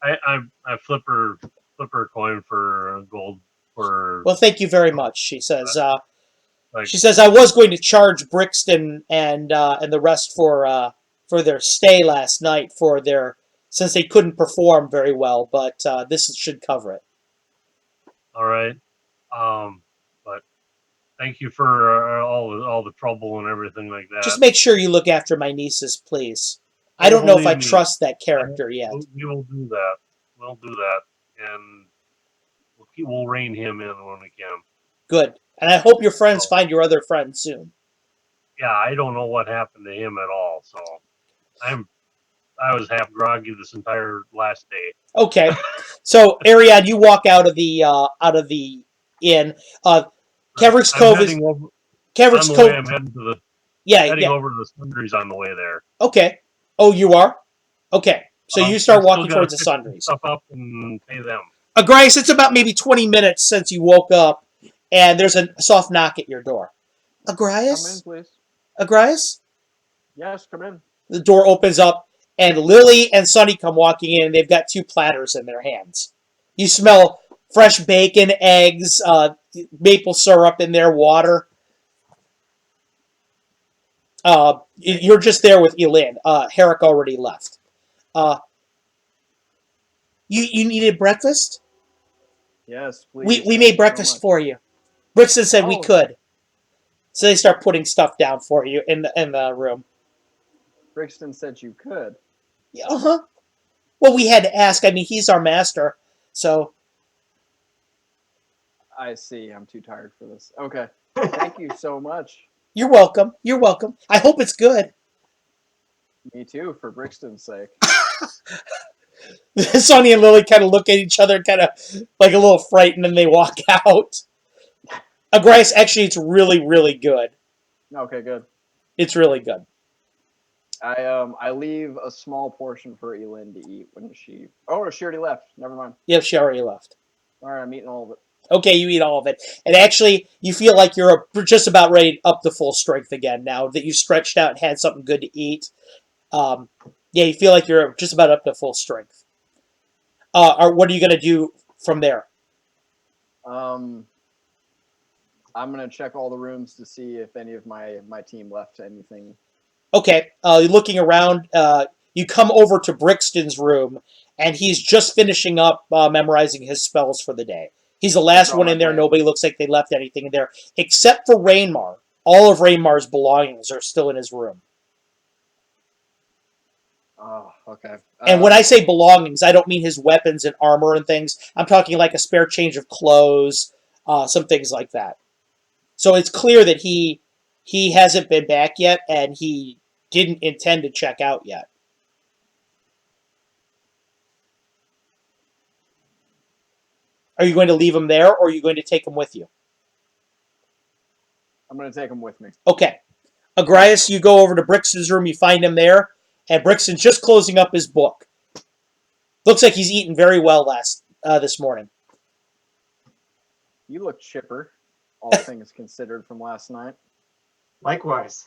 I flip her a coin for gold for Well, thank you very much. She says. like She says I was going to charge Brixton and the rest for their stay last night since they couldn't perform very well, but this should cover it. all right. But thank you for all the trouble and everything like that. Just make sure you look after my nieces, please. I Oh, don't know if I believe me. trust that character yet. We will do that. We'll do that, and we'll rein him in when we can. Good. And I hope your friends Oh. find your other friends soon. Yeah, I don't know what happened to him at all, so I was half groggy this entire last day. Okay. So, Ariad, you walk out of the inn. Kevrick's Cove is heading over, Kevrick's on the Cove. way. I'm heading to the Yeah. over to the sundries on the way there. Okay. Oh, you are? Okay. So you start I still walking gotta towards the pick some sundries. stuff up and pay them. Grace, it's about maybe 20 minutes since you woke up, and there's a soft knock at your door. Come in, Agrias? please. Agrias? Yes, come in. The door opens up, and Lily and Sunny come walking in, and they've got 2 platters in their hands. You smell fresh bacon, eggs, maple syrup in there, water. You're just there with Elin. Herrick already left. You needed breakfast? Yes, please. We made breakfast for you. Brixton said we Oh. could. So they start putting stuff down for you in the room. Brixton said you could. Yeah, uh-huh. Well, we had to ask. I mean, he's our master. So, I see. I'm too tired for this. Okay. Thank you so much. you're welcome. You're welcome. I hope it's good. Me too, for Brixton's sake. Sonny and Lily kind of look at each other, kind of like a little frightened, and they walk out. Grace, actually, it's really, really good. Okay, good. It's really good. I leave a small portion for Elin to eat when she. Oh, she already left. Never mind. Yep, she already left. All right, I'm eating all of it. Okay, you eat all of it. And actually, you feel like you're just about ready up to full strength again now that you stretched out and had something good to eat. Yeah, you feel like you're just about up to full strength. What are you going to do from there? I'm gonna check all the rooms to see if any of my team left anything Okay, looking around, you come over to Brixton's room, and he's just finishing up memorizing his spells for the day. He's the last Draw one my in there. blade. Nobody looks like they left anything in there, except for Rainmar. All of Rainmar's belongings are still in his room. Oh, okay. And when I say belongings, I don't mean his weapons and armor and things. I'm talking like a spare change of clothes, some things like that. So it's clear that he hasn't been back yet, and he didn't intend to check out yet. Are you going to leave him there, or are you going to take him with you? I'm gonna take him with me. Okay. Agrias, you go over to Brixton's room, you find him there, and Brixton's just closing up his book. Looks like he's eaten very well this morning. You look chipper, all things considered, from last night. Likewise.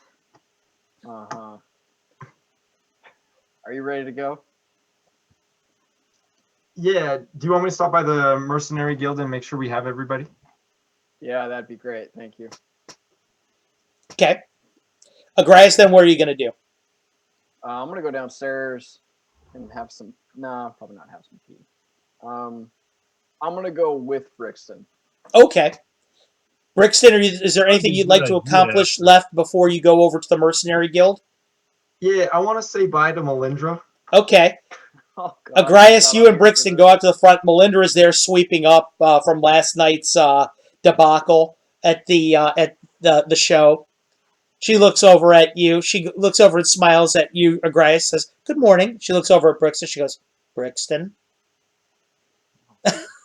Uh-huh. Are you ready to go? Yeah. Do you want me to stop by the Mercenary Guild and make sure we have everybody? Yeah, that'd be great. Thank you. Okay. Agrias, then what are you going to do? I'm gonna go downstairs and have some. Nah, probably not have some tea. I'm gonna go with Brixton. Okay. Brixton, is there anything That'd be you'd a like good to idea, accomplish actually. left before you go over to the Mercenary Guild? Yeah, I want to say bye to Melindra. Okay. Oh God. Agrias, God, you I'm and here for Brixton this. go out to the front. Melinda is there sweeping up from last night's debacle at the show. She looks over at you. She looks over and smiles at you. Agrias says, "Good morning." She looks over at Brixton. She goes, "Brixton."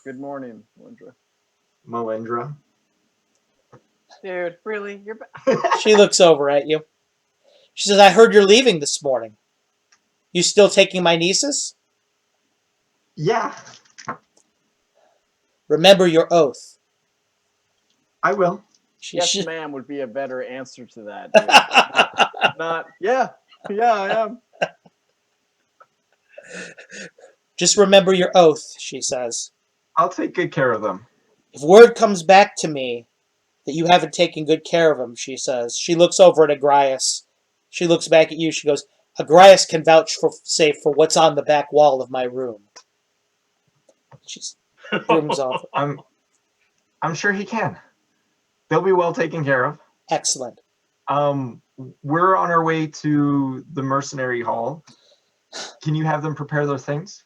Good morning, Lindra. Melindra. Dude, really? You're back? She looks over at you. She says, "I heard you're leaving this morning. You still taking my nieces? Yeah, Remember your oath." I will. Yes, She ma'am would be a better answer to that, dude. Not yeah, I am. Just remember your oath, she says. I'll take good care of them. If word comes back to me that you haven't taken good care of him, she says. She looks over at Agrias. She looks back at you. She goes, Agrias can vouch for what's on the back wall of my room. She brooms off. I'm sure he can. They'll be well taken care of. Excellent. We're on our way to the Mercenary Hall. Can you have them prepare their things?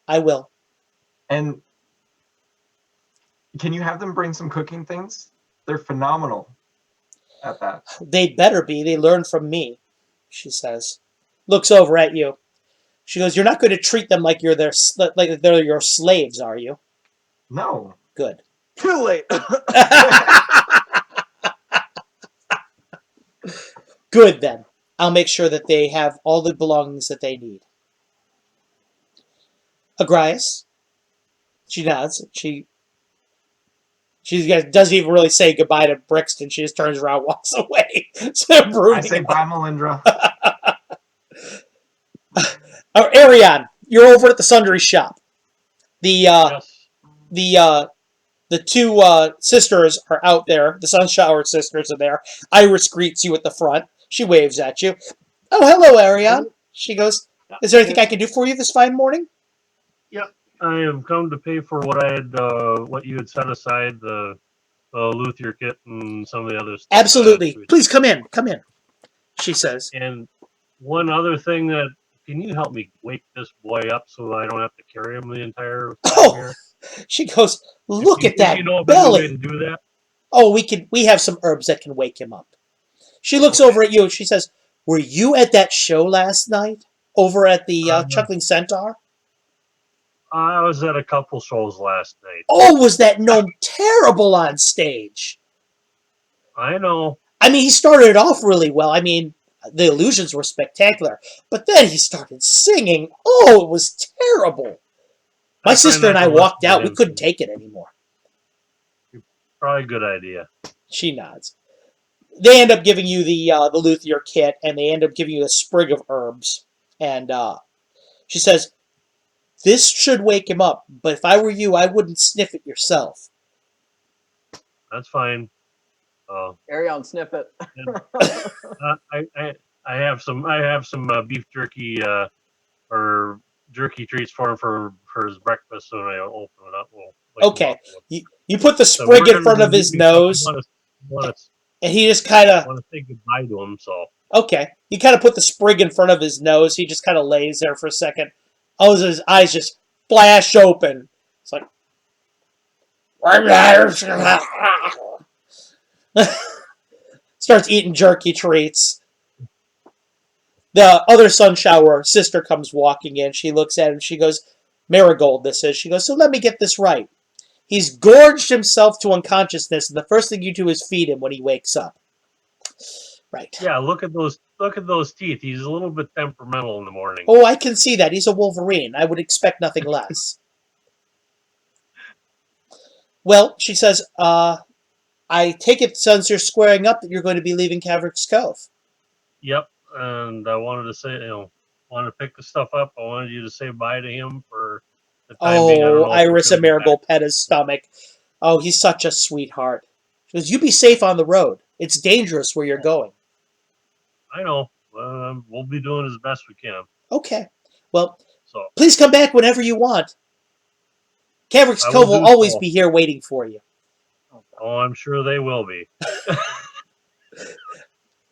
I will. And can you have them bring some cooking things? They're phenomenal at that. They'd better be. They learned from me, she says. Looks over at you. She goes, you're not going to treat them like like they're your slaves, are you? No. Good. Too late. Good, then. I'll make sure that they have all the belongings that they need. Agrias. She nods. She doesn't even really say goodbye to Brixton. She just turns around and walks away. So I say bye, Melindra. Arion, you're over at the sundry shop. Yes. The two sisters are out there. The Sunshower sisters are there. Iris greets you at the front. She waves at you. Oh, hello, Arion. She goes, is there anything I can do for you this fine morning? Yep. I am come to pay for what you had set aside, the luthier kit and some of the other stuff. Absolutely. Please come in. Come in, she says. And one other thing can you help me wake this boy up so I don't have to carry him the entire time here? She goes, look at that you know a better belly. way to do that? Oh, we have some herbs that can wake him up. She looks over at you and she says, were you at that show last night over at the Chuckling Centaur? I was at a couple shows last night. Oh, was that gnome terrible on stage? I know. I mean, he started off really well. I mean, the illusions were spectacular. But then he started singing. Oh, it was terrible. My sister and I walked out. We couldn't take it anymore. Probably a good idea. She nods. They end up giving you the luthier kit, and they end up giving you a sprig of herbs. And she says, this should wake him up, but if I were you, I wouldn't sniff it yourself. That's fine. Arion, sniff it. I I have some beef jerky or jerky treats for him for his breakfast. So when I open it up, we'll wake him Okay, up with. you put the So sprig we're in gonna front be of his leaving. So nose, want to and he just kind of say goodbye to him. So okay. You kind of put the sprig in front of his nose. He just kind of lays there for a second. Oh, his eyes just flash open. It's like starts eating jerky treats. The other Sunshower sister comes walking in. She looks at him. She goes, Marigold, this is. She goes, so let me get this right. He's gorged himself to unconsciousness, and the first thing you do is feed him when he wakes up. Right. yeah, look at those teeth. He's a little bit temperamental in the morning. Oh, I can see that. He's a Wolverine. I would expect nothing less. Well, she says, I take it since you're squaring up that you're going to be leaving Caverick's Cove. Yep, and I wanted to say, wanted to pick the stuff up. I wanted you to say bye to him for the time being. I don't Oh, know if he's Iris gonna and be back. Marigold pet his stomach. Oh, he's such a sweetheart. She goes, you be safe on the road. It's dangerous where you're going. I know. We'll be doing as best we can. Okay. Well, So please come back whenever you want. Caverick's I Cove will will do always so. be here waiting for you. Oh, I'm sure they will be.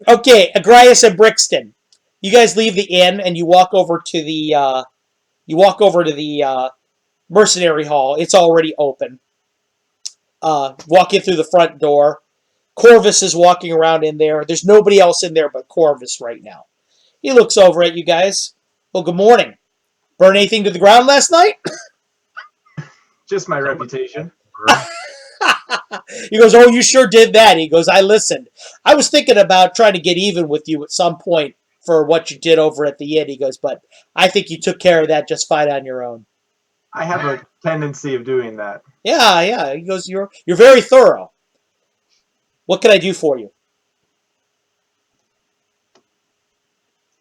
Okay, Agrias and Brixton. You guys leave the inn and you walk over to the mercenary hall. It's already open. Walk in through the front door. Corvus is walking around in there. There's nobody else in there but Corvus right now. He looks over at you guys. Well, good morning. Burn anything to the ground last night? Just my reputation. He goes, oh, you sure did that. He goes, I listened. I was thinking about trying to get even with you at some point for what you did over at the inn. He goes, but I think you took care of that just fine on your own. I have a tendency of doing that. Yeah. He goes, you're very thorough. What can I do for you?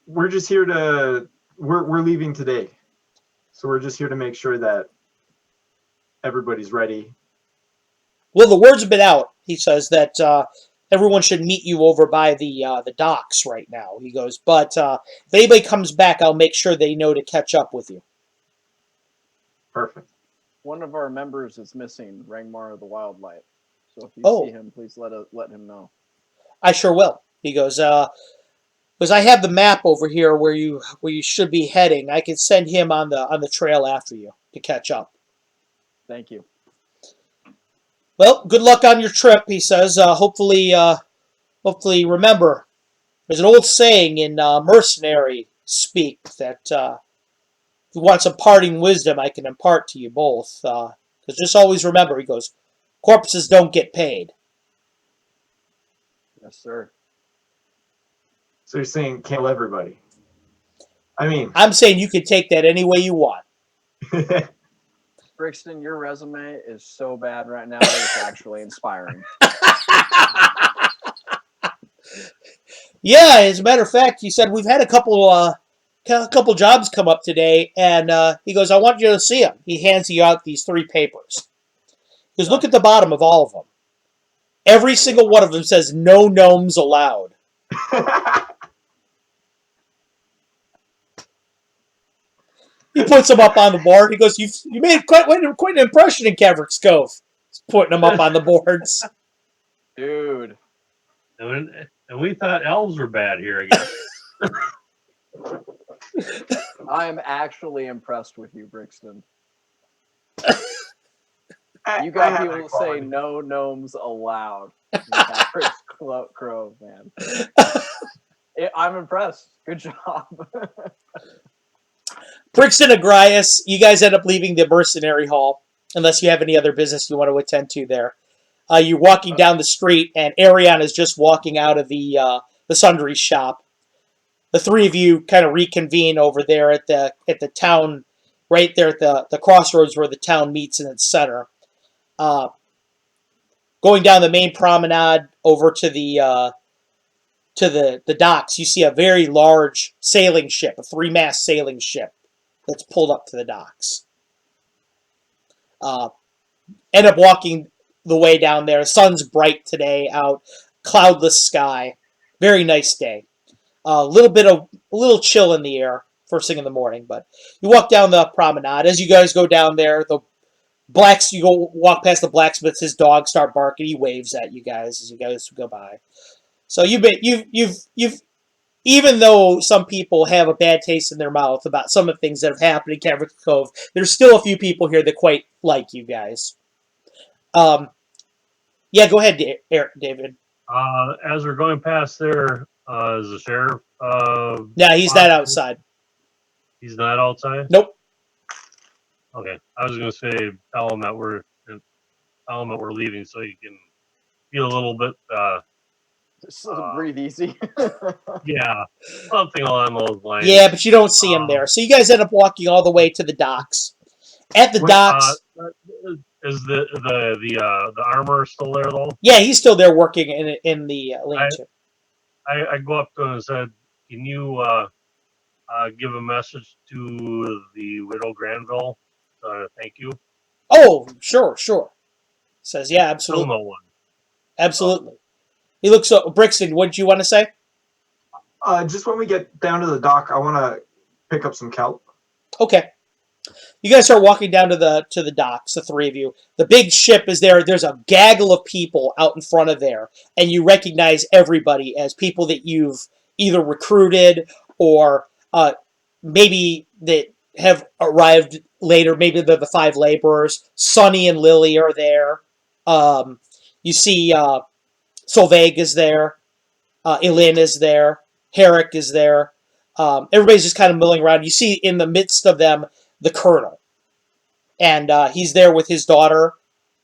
We're just here to we're leaving today. So we're just here to make sure that everybody's ready. Well, the word's been out. He says that everyone should meet you over by the docks right now. He goes, but if anybody comes back, I'll make sure they know to catch up with you. Perfect. One of our members is missing, Rangmar the Wildlight. So if you Oh. see him, please let him know. I sure will. He goes, because I have the map over here where you should be heading. I can send him on the trail after you to catch up. Thank you. Well, good luck on your trip, he says. Hopefully remember, there's an old saying in mercenary speak that if you want some parting wisdom, I can impart to you both. Because just always remember, he goes, corpses don't get paid. Yes, sir. So you're saying kill everybody? I mean, I'm saying you can take that any way you want. Brixton, your resume is so bad right now that it's actually inspiring. Yeah, as a matter of fact, he said we've had a couple jobs come up today, and he goes, I want you to see them. He hands you out these 3 papers. He goes, look at the bottom of all of them. Every single one of them says no gnomes allowed. He puts them up on the board. He goes, you made quite an impression in Caverick's Cove. He's putting them up on the boards. Dude. And we thought elves were bad here again. I am actually impressed with you, Brixton. You got people to say no gnomes allowed. Caverick's Cove, man. I'm impressed. Good job. Brixton and Agrias, you guys end up leaving the mercenary hall, unless you have any other business you want to attend to there. You're walking down the street, and Arion is just walking out of the sundry shop. The 3 of you kind of reconvene over there at the town, right there at the crossroads where the town meets in its center. Going down the main promenade over to the docks, you see a very large sailing ship, a 3-mast sailing ship that's pulled up to the docks. End up walking the way down there. The sun's bright today out, cloudless sky, very nice day. A little chill in the air first thing in the morning. But you walk down the promenade. As you guys go down there, you go walk past the blacksmith. His dogs start barking. He waves at you guys as you guys go by. So you've even though some people have a bad taste in their mouth about some of the things that have happened in Cavern Cove, there's still a few people here that quite like you guys. Yeah, go ahead, David. As we're going past there, is the sheriff? Yeah, he's not outside. He's not outside. Nope. Okay, I was gonna say tell him that we're leaving, so you can feel a little bit. Just breathe easy. Yeah, something along those lines. Yeah, but you don't see him there. So you guys end up walking all the way to the docks. At the docks, is the armor still there though? Yeah, he's still there working in the lean-to. I go up to him and said, "Can you give a message to the widow Granville? Thank you." Oh, sure. Says, yeah, absolutely. Still no one. Absolutely. He looks up. Brixton, what did you want to say? Just when we get down to the dock, I want to pick up some kelp. Okay. You guys start walking down to the docks, the three of you. The big ship is there. There's a gaggle of people out in front of there, and you recognize everybody as people that you've either recruited or maybe that have arrived later. Maybe they're the 5 laborers. Sonny and Lily are there. You see Solveig is there. Elin is there. Herrick is there. Everybody's just kind of milling around. You see in the midst of them the colonel, and he's there with his daughter,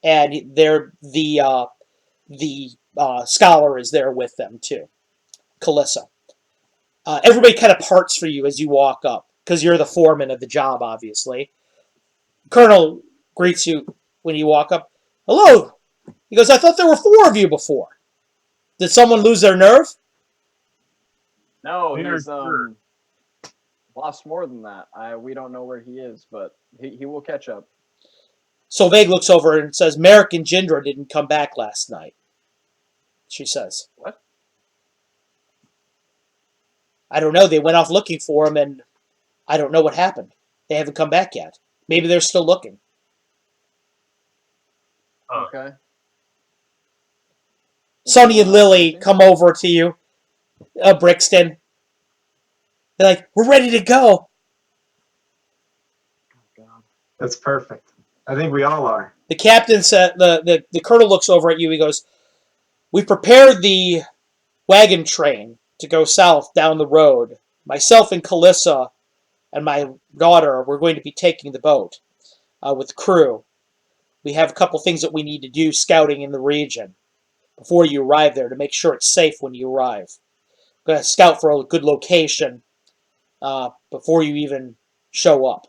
and the scholar is there with them too, Calissa. Everybody kind of parts for you as you walk up because you're the foreman of the job, obviously. Colonel greets you when you walk up. Hello. He goes, I thought there were 4 of you before. Did someone lose their nerve? No, he's lost more than that. We don't know where he is, but he will catch up. Solveig looks over and says, Merrick and Jindra didn't come back last night. She says. What? I don't know. They went off looking for him, and I don't know what happened. They haven't come back yet. Maybe they're still looking. Okay. Sonny and Lily come over to you, Brixton. They're like, we're ready to go. That's perfect. I think we all are. The captain said, the colonel looks over at you. He goes, we prepared the wagon train to go south down the road. Myself and Calissa and my daughter, we're going to be taking the boat with the crew. We have a couple things that we need to do scouting in the region before you arrive there to make sure it's safe when you arrive. We're going to scout for a good location before you even show up.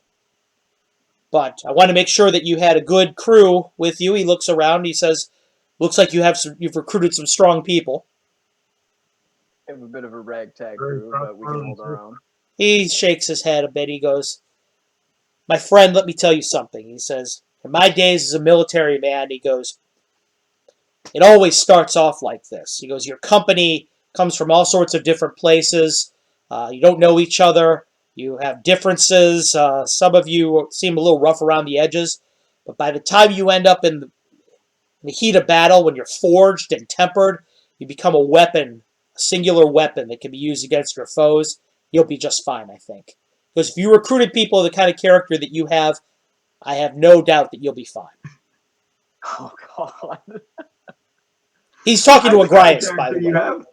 But I want to make sure that you had a good crew with you. He looks around. He says, looks like you've recruited some strong people. We have a bit of a ragtag crew, but we can hold our own. He shakes his head a bit. He goes, my friend, let me tell you something. He says, in my days as a military man, he goes, it always starts off like this. He goes, your company comes from all sorts of different places. You don't know each other. You have differences. Some of you seem a little rough around the edges. But by the time you end up in the heat of battle, when you're forged and tempered, you become a weapon, a singular weapon that can be used against your foes. You'll be just fine, I think. Because if you recruited people of the kind of character that you have, I have no doubt that you'll be fine. Oh, God. He's talking to Agrias, by the way.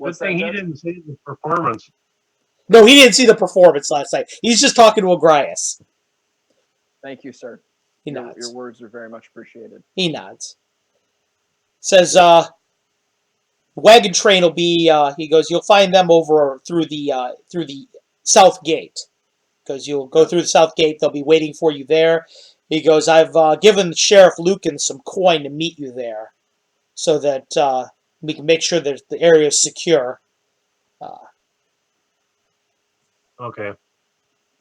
Good thing he didn't see the performance. No, he didn't see the performance last night. He's just talking to Agrias. Thank you, sir. He nods. Your words are very much appreciated. He nods. Says, wagon train will be, he goes, you'll find them over through the south gate. Because you'll go through the south gate, they'll be waiting for you there. He goes, I've given Sheriff Lucan some coin to meet you there. So that we can make sure that the area is secure. Okay.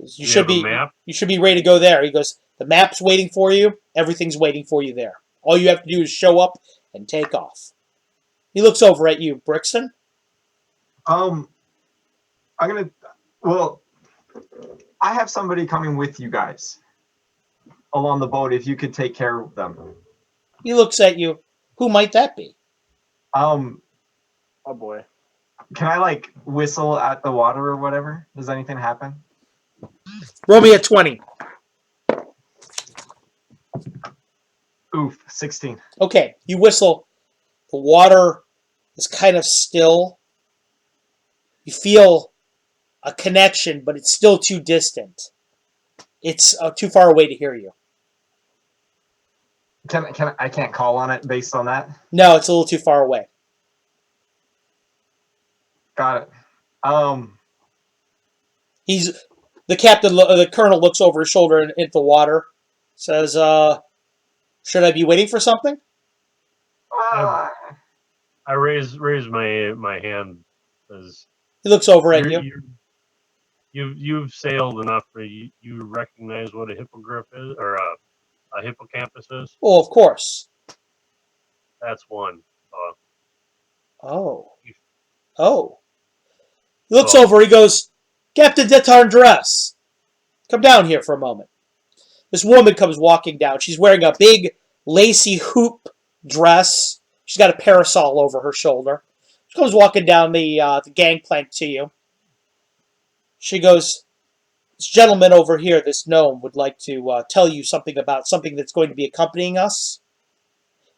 You should be ready to go there. He goes, the map's waiting for you. Everything's waiting for you there. All you have to do is show up and take off. He looks over at you, Brixton. I'm gonna. Well, I have somebody coming with you guys along the boat. If you could take care of them. He looks at you. Who might that be? Um, Oh boy. can I like whistle at the water or whatever? Does anything happen? Roll me a 20. Oof, 16. Okay, you whistle. The water is kind of still. You feel a connection, but it's still too distant. It's too far away to hear you. I can't call on it based on that? No, it's a little too far away. Got it. He's the captain. The colonel looks over his shoulder into the water. Says, "Should I be waiting for something?" uh, I raise my hand as He looks over at you. you've sailed enough for you recognize what a hippogriff is or a hippocampus is. Oh, of course. That's one. Oh. Oh. He looks Oh. over. He goes, "Captain Detardress, come down here for a moment." This woman comes walking down. She's wearing a big lacy hoop dress. She's got a parasol over her shoulder. She comes walking down the gangplank to you. She goes, "This gentleman over here, this gnome, would like to tell you something about something that's going to be accompanying us.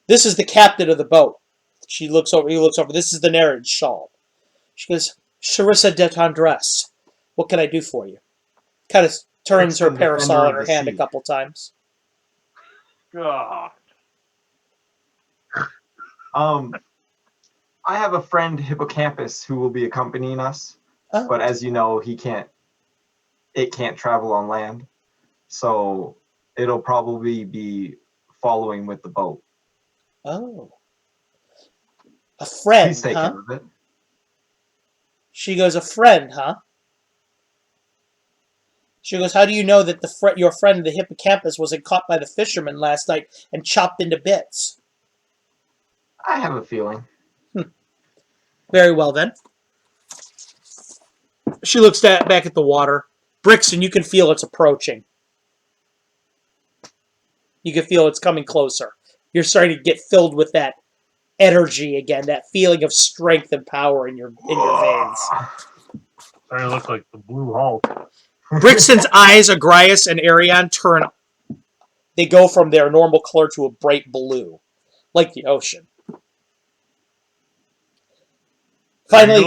This is the captain of the boat." She looks over. He looks over. "This is the Nereid shawl." She goes, "Charissa Detandress, what can I do for you?" Kind of turns her Brixton, parasol defender in of her the hand a sea. couple times. God. I have a friend Hippocampus who will be accompanying us, Oh. but as you know, it can't travel on land, so it'll probably be following with the boat. Oh. A Please friend, take huh? care of it. She goes, "A friend, huh?" She goes, "How do you know that your friend, the hippocampus, wasn't caught by the fishermen last night and chopped into bits?" I have a feeling. Very well, then. She looks back at the water. Brixton, you can feel it's approaching. You can feel it's coming closer. You're starting to get filled with that energy again, that feeling of strength and power in your veins. Starting to look like the Blue Hulk. Brixton's eyes, Agrias and Arion, turn. They go from their normal color to a bright blue, like the ocean. Finally,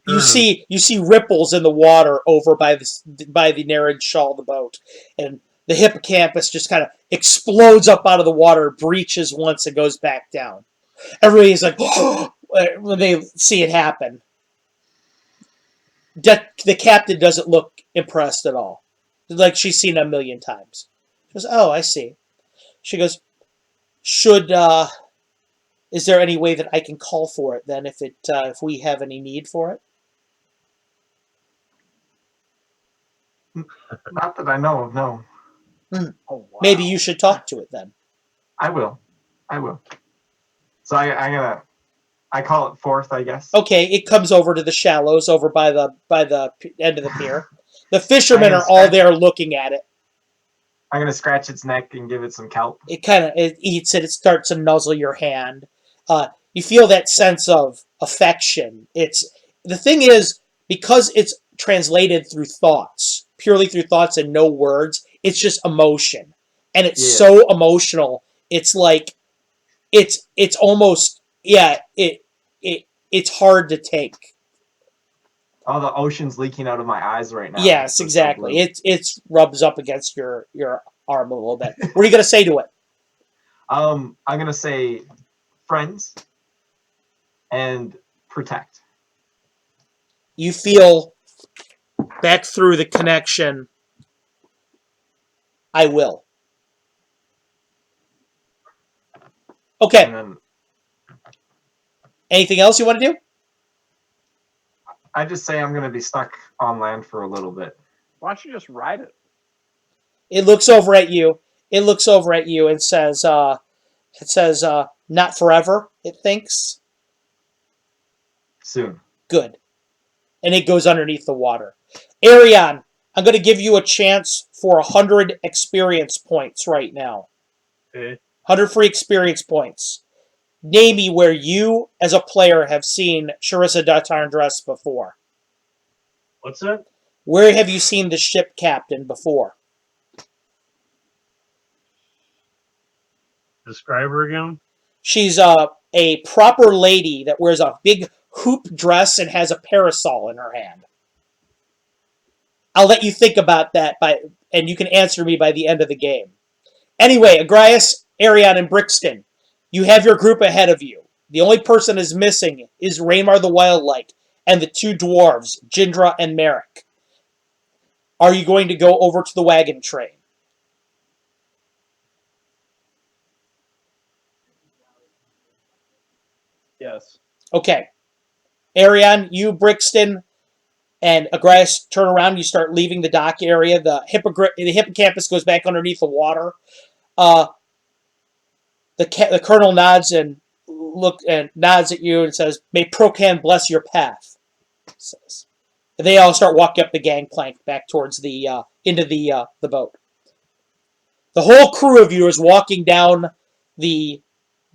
you see ripples in the water over by the Nereid shawl of the boat, and the hippocampus just kind of explodes up out of the water, breaches once, and goes back down. Everybody's like, when they see it happen. The captain doesn't look impressed at all, like she's seen it a million times. She goes, "Oh, I see." She goes, is there any way that I can call for it then, if we have any need for it?" Not that I know of, no. Oh, wow. Maybe you should talk to it then. I will. So I call it forth, I guess. Okay, it comes over to the shallows, over by the end of the pier. The fishermen are all there looking at it. I'm gonna scratch its neck and give it some kelp. It eats it. It starts to nuzzle your hand. You feel that sense of affection. The thing is, because it's translated through thoughts, purely through thoughts and no words. It's just emotion, and it's so emotional. It's like it's almost it's hard to take. Oh, the ocean's leaking out of my eyes right now. Yes, exactly. It rubs up against your arm a little bit. What are you gonna say to it? I'm gonna say friends and protect. You feel back through the connection. I will. Okay. And then anything else you want to do? I just say I'm gonna be stuck on land for a little bit. Why don't you just ride it? It looks over at you. And says, "Not forever." It thinks. Soon. Good. and it goes underneath the water. Arion, I'm going to give you a chance for 100 experience points right now. Okay. 100 free experience points. Name me where you, as a player, have seen Charissa Dartandress before. What's that? Where have you seen the ship captain before? Describe her again. She's a proper lady that wears a big hoop dress and has a parasol in her hand. I'll let you think about that, and you can answer me by the end of the game. Anyway, Agrias, Arion, and Brixton, you have your group ahead of you. The only person is missing is Raymar the Wildlight and the two dwarves, Jindra and Merrick. Are you going to go over to the wagon train? Yes. Okay. Arion, you, Brixton, and Agrias turn around. You start leaving the dock area. The hippocampus goes back underneath the water. The colonel nods and nods at you and says, "May Procan bless your path." Says. They all start walking up the gangplank back towards the into the boat. The whole crew of you is walking down the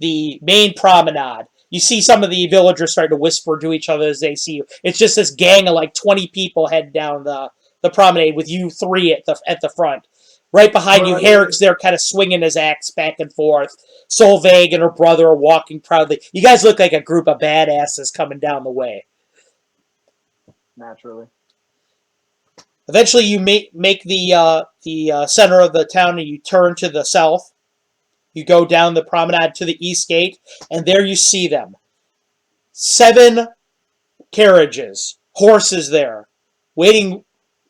main promenade. You see some of the villagers starting to whisper to each other as they see you. It's just this gang of like 20 people head down the promenade with you three at the front. Right behind you, Herrick's there kind of swinging his axe back and forth. Solveig and her brother are walking proudly. You guys look like a group of badasses coming down the way. Naturally. Eventually, you make the center of the town and you turn to the south. You go down the promenade to the east gate, and there you see them. 7 carriages, horses there. Waiting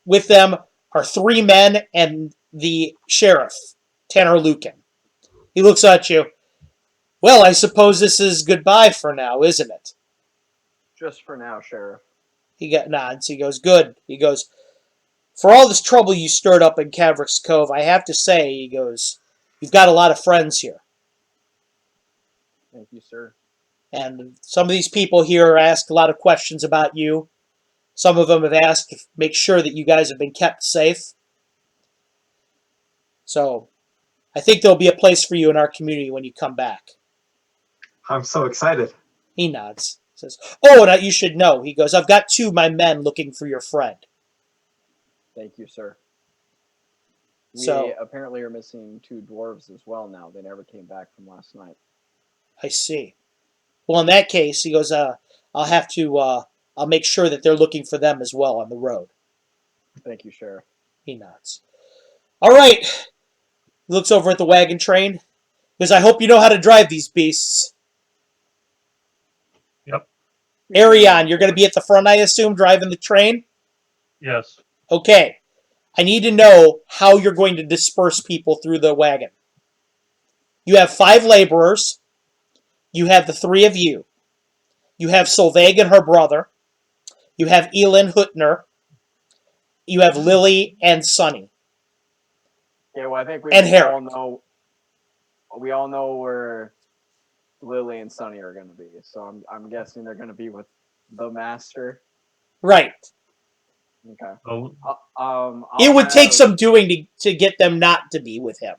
with them are 3 men and the sheriff, Tanner Lucan. He looks at you. Well, I suppose this is goodbye for now, isn't it? Just for now, Sheriff. He nods. He goes, good. He goes, for all this trouble you stirred up in Caverick's Cove, I have to say, he goes, you've got a lot of friends here. Thank you, sir. And some of these people here ask a lot of questions about you. Some of them have asked to make sure that you guys have been kept safe. So I think there'll be a place for you in our community when you come back. I'm so excited. He nods. Says, oh, and you should know. He goes, I've got 2 of my men looking for your friend. Thank you, sir. So, we apparently are missing 2 dwarves as well now. They never came back from last night. I see. Well, in that case, he goes, I'll have to, I'll make sure that they're looking for them as well on the road. Thank you, Sheriff. He nods. All right. He looks over at the wagon train. Because I hope you know how to drive these beasts. Yep. Arion, you're going to be at the front, I assume, driving the train? Yes. Okay. I need to know how you're going to disperse people through the wagon. You have 5 laborers. You have the 3 of you. You have Solveig and her brother. You have Elin Hutner. You have Lily and Sunny. Yeah, well, I think And Herrick. We all know where Lily and Sunny are going to be. So I'm guessing they're going to be with the master. Right. Okay. Oh, It would take some doing to get them not to be with him.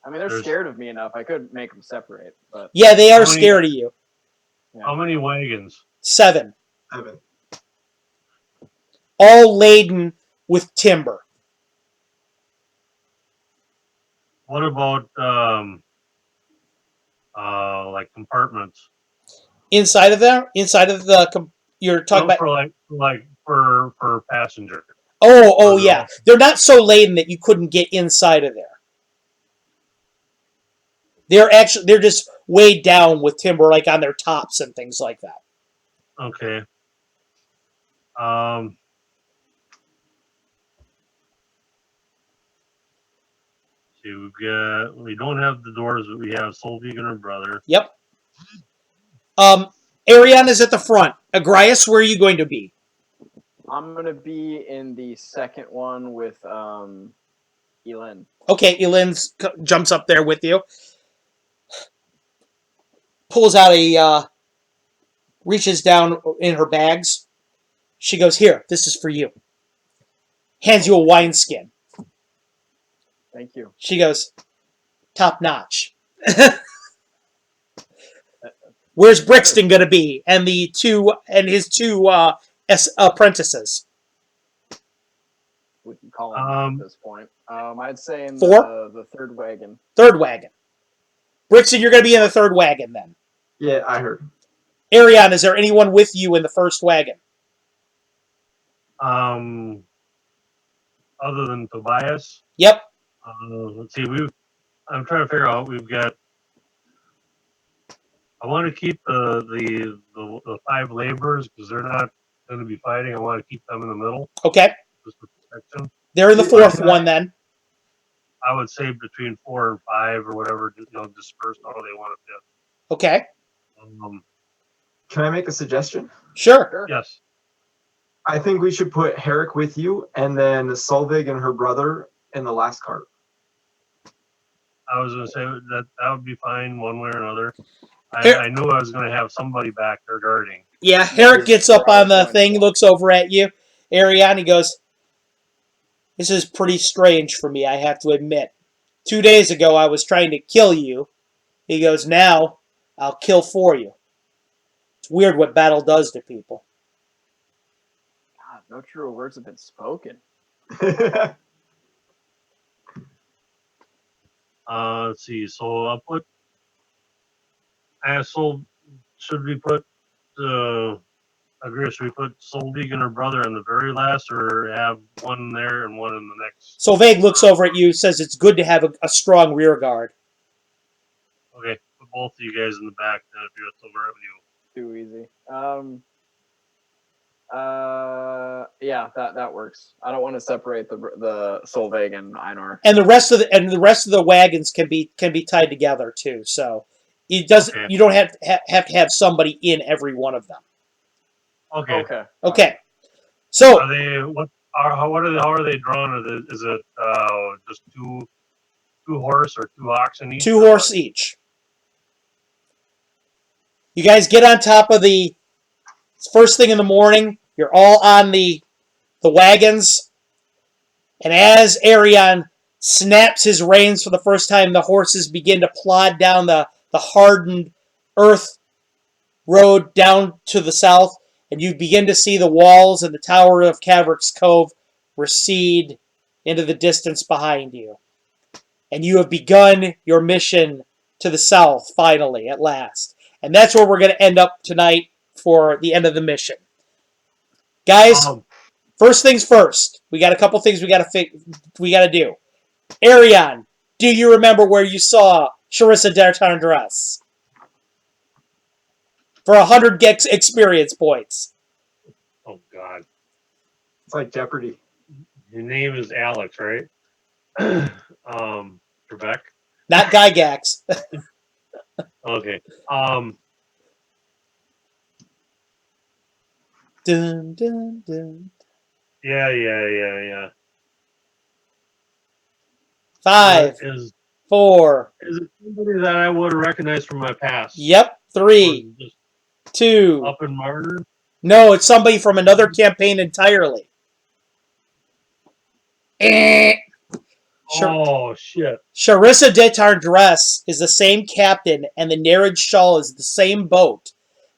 I mean, they're scared of me enough. I could make them separate. But yeah, they are scared of you. Yeah. how many wagons? 7. 7. All laden with timber. What about like compartments? Inside of there? Inside of the... You're talking about... For passenger. Oh, yeah. They're not so laden that you couldn't get inside of there. They're just weighed down with timber, like on their tops and things like that. Okay. See, we don't have the doors, but we have Solveig and her brother. Yep. Arion is at the front. Agrias, where are you going to be? I'm going to be in the second one with Elin. Okay, Elin jumps up there with you. Pulls out reaches down in her bags. She goes, "Here, this is for you." Hands you a wineskin. Thank you. She goes, "Top notch." Where's Brixton gonna be? And his two apprentices. We can call him at this point. I'd say in 4? the third wagon. Third wagon. Brixton, you're gonna be in the third wagon then. Yeah, I heard. Arion, is there anyone with you in the first wagon? Other than Tobias, Yep. let's see. I'm trying to figure out. We've got. I want to keep the 5 laborers because they're not going to be fighting. I want to keep them in the middle. Okay. Just for protection. They're in the fourth one then. I would say between 4 and 5 or whatever, dispersed how they want it to. Okay. Can I make a suggestion? Sure. Yes. I think we should put Herrick with you, and then Solvig and her brother in the last cart. I was going to say that would be fine one way or another. I knew I was going to have somebody back there guarding. Yeah, Herrick gets up on the thing, looks over at you. Ariane, he goes, "This is pretty strange for me, I have to admit. 2 days ago, I was trying to kill you." He goes, "Now, I'll kill for you." It's weird what battle does to people. God, no truer words have been spoken. Let's see. So I'll put. So should we put? Should we put Solvig and her brother in the very last, or have one there and one in the next? Solveig looks over at you, says it's good to have a strong rear guard. Okay, put both of you guys in the back then if it's over with you. Too easy. Yeah, that works. I don't want to separate the Solveig and Einar. And the rest of the wagons can be tied together too. So it doesn't. Okay. You don't have to have somebody in every one of them. Okay. Okay. So Are they how are they drawn? Is it just two horse or 2 oxen each? 2 horse each. You guys get on top of the first thing in the morning. You're all on the wagons, and as Arion snaps his reins for the first time, the horses begin to plod down the hardened earth road down to the south, and you begin to see the walls and the tower of Caverick's Cove recede into the distance behind you. And you have begun your mission to the south, finally, at last. And that's where we're going to end up tonight for the end of the mission. Guys, first things first. We got a couple things we got to do. Arion, do you remember where you saw Charissa D'Artandras? For 100 experience points. Oh God! It's like Jeopardy. Your name is Alex, right? Trebek. Not Gygax. Okay. Dun, dun, dun. Yeah. 5, Is 4. it somebody that I would recognize from my past? Yep. 3, 2. Up in Martyr? No, it's somebody from another campaign entirely. Oh shit! Charissa D'Artandras is the same captain, and the Nereid Shawl is the same boat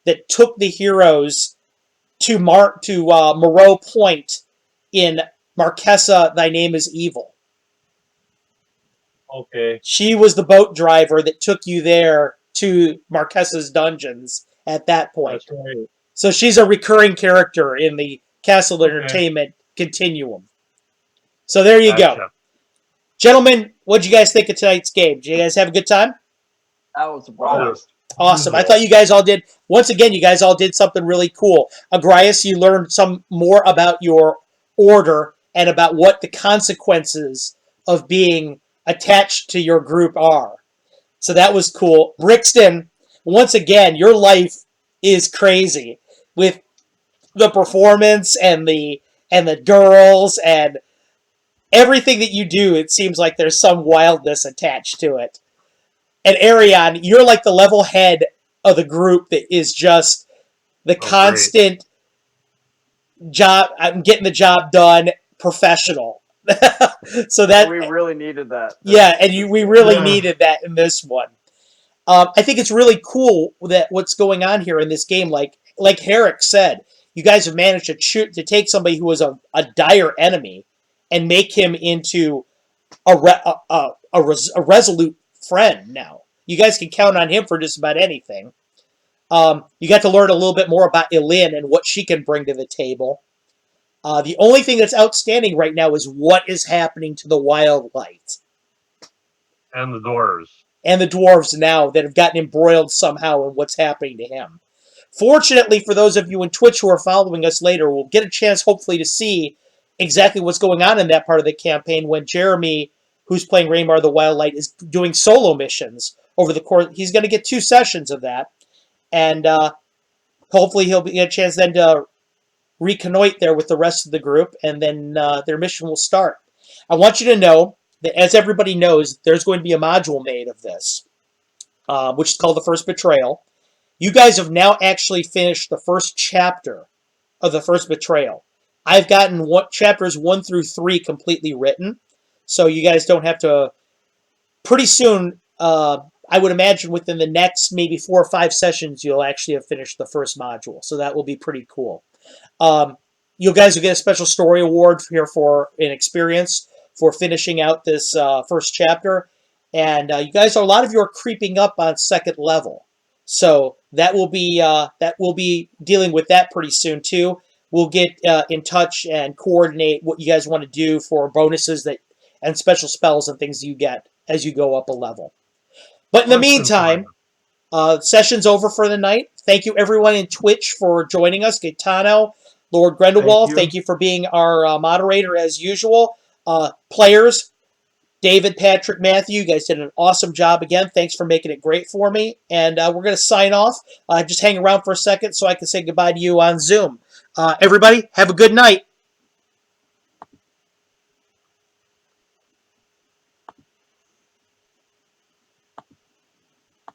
that took the heroes to Moreau Point in Marquesa. Thy Name is Evil. Okay. She was the boat driver that took you there to Marquesa's dungeons at that point. That's right. So she's a recurring character in the Castle Entertainment continuum. So there you go. Gentlemen, what did you guys think of tonight's game? Did you guys have a good time? That was a blast. Awesome. I thought you guys all did. Once again, you guys all did something really cool. Agrias, you learned some more about your order and about what the consequences of being attached to your group are. So that was cool. Brixton, once again, your life is crazy with the performance and the girls and everything that you do. It seems like there's some wildness attached to it. And Arion, you're like the level head of the group that is just the constant I'm getting the job done, professional. So that We really needed that. yeah, and we really Yeah. needed that in this one. I think it's really cool that what's going on here in this game, like Herrick said, you guys have managed to take somebody who was a dire enemy and make him into a resolute friend now. You guys can count on him for just about anything. You got to learn a little bit more about Elin and what she can bring to the table. The only thing that's outstanding right now is what is happening to the Wild Light And the doors. and the dwarves now that have gotten embroiled somehow in what's happening to him. Fortunately, for those of you in Twitch who are following us later, we'll get a chance, hopefully, to see exactly what's going on in that part of the campaign when Jeremy, who's playing Raymar the Wild Light, is doing solo missions over the course. He's going to get 2 sessions of that, and hopefully he'll get a chance then to reconnoiter there with the rest of the group, and then their mission will start. I want you to know that, as everybody knows, there's going to be a module made of this, which is called the First Betrayal. You guys have now actually finished the first chapter of the First Betrayal. I've gotten chapters 1 through 3 completely written, so you guys don't have to. Pretty soon, I would imagine within the next maybe 4 or 5 sessions, you'll actually have finished the first module. So that will be pretty cool. You guys will get a special story award here for an experience for finishing out this first chapter, and you guys, a lot of you are creeping up on 2nd level. So that will be dealing with that pretty soon too. We'll get in touch and coordinate what you guys want to do for bonuses and special spells and things you get as you go up a level. But in the meantime, session's over for the night. Thank you everyone in Twitch for joining us. Gaetano, Lord Grendelwald, thank you for being our moderator as usual. Players, David, Patrick, Matthew, you guys did an awesome job again. Thanks for making it great for me. And we're going to sign off. Just hang around for a second so I can say goodbye to you on Zoom. Everybody, have a good night.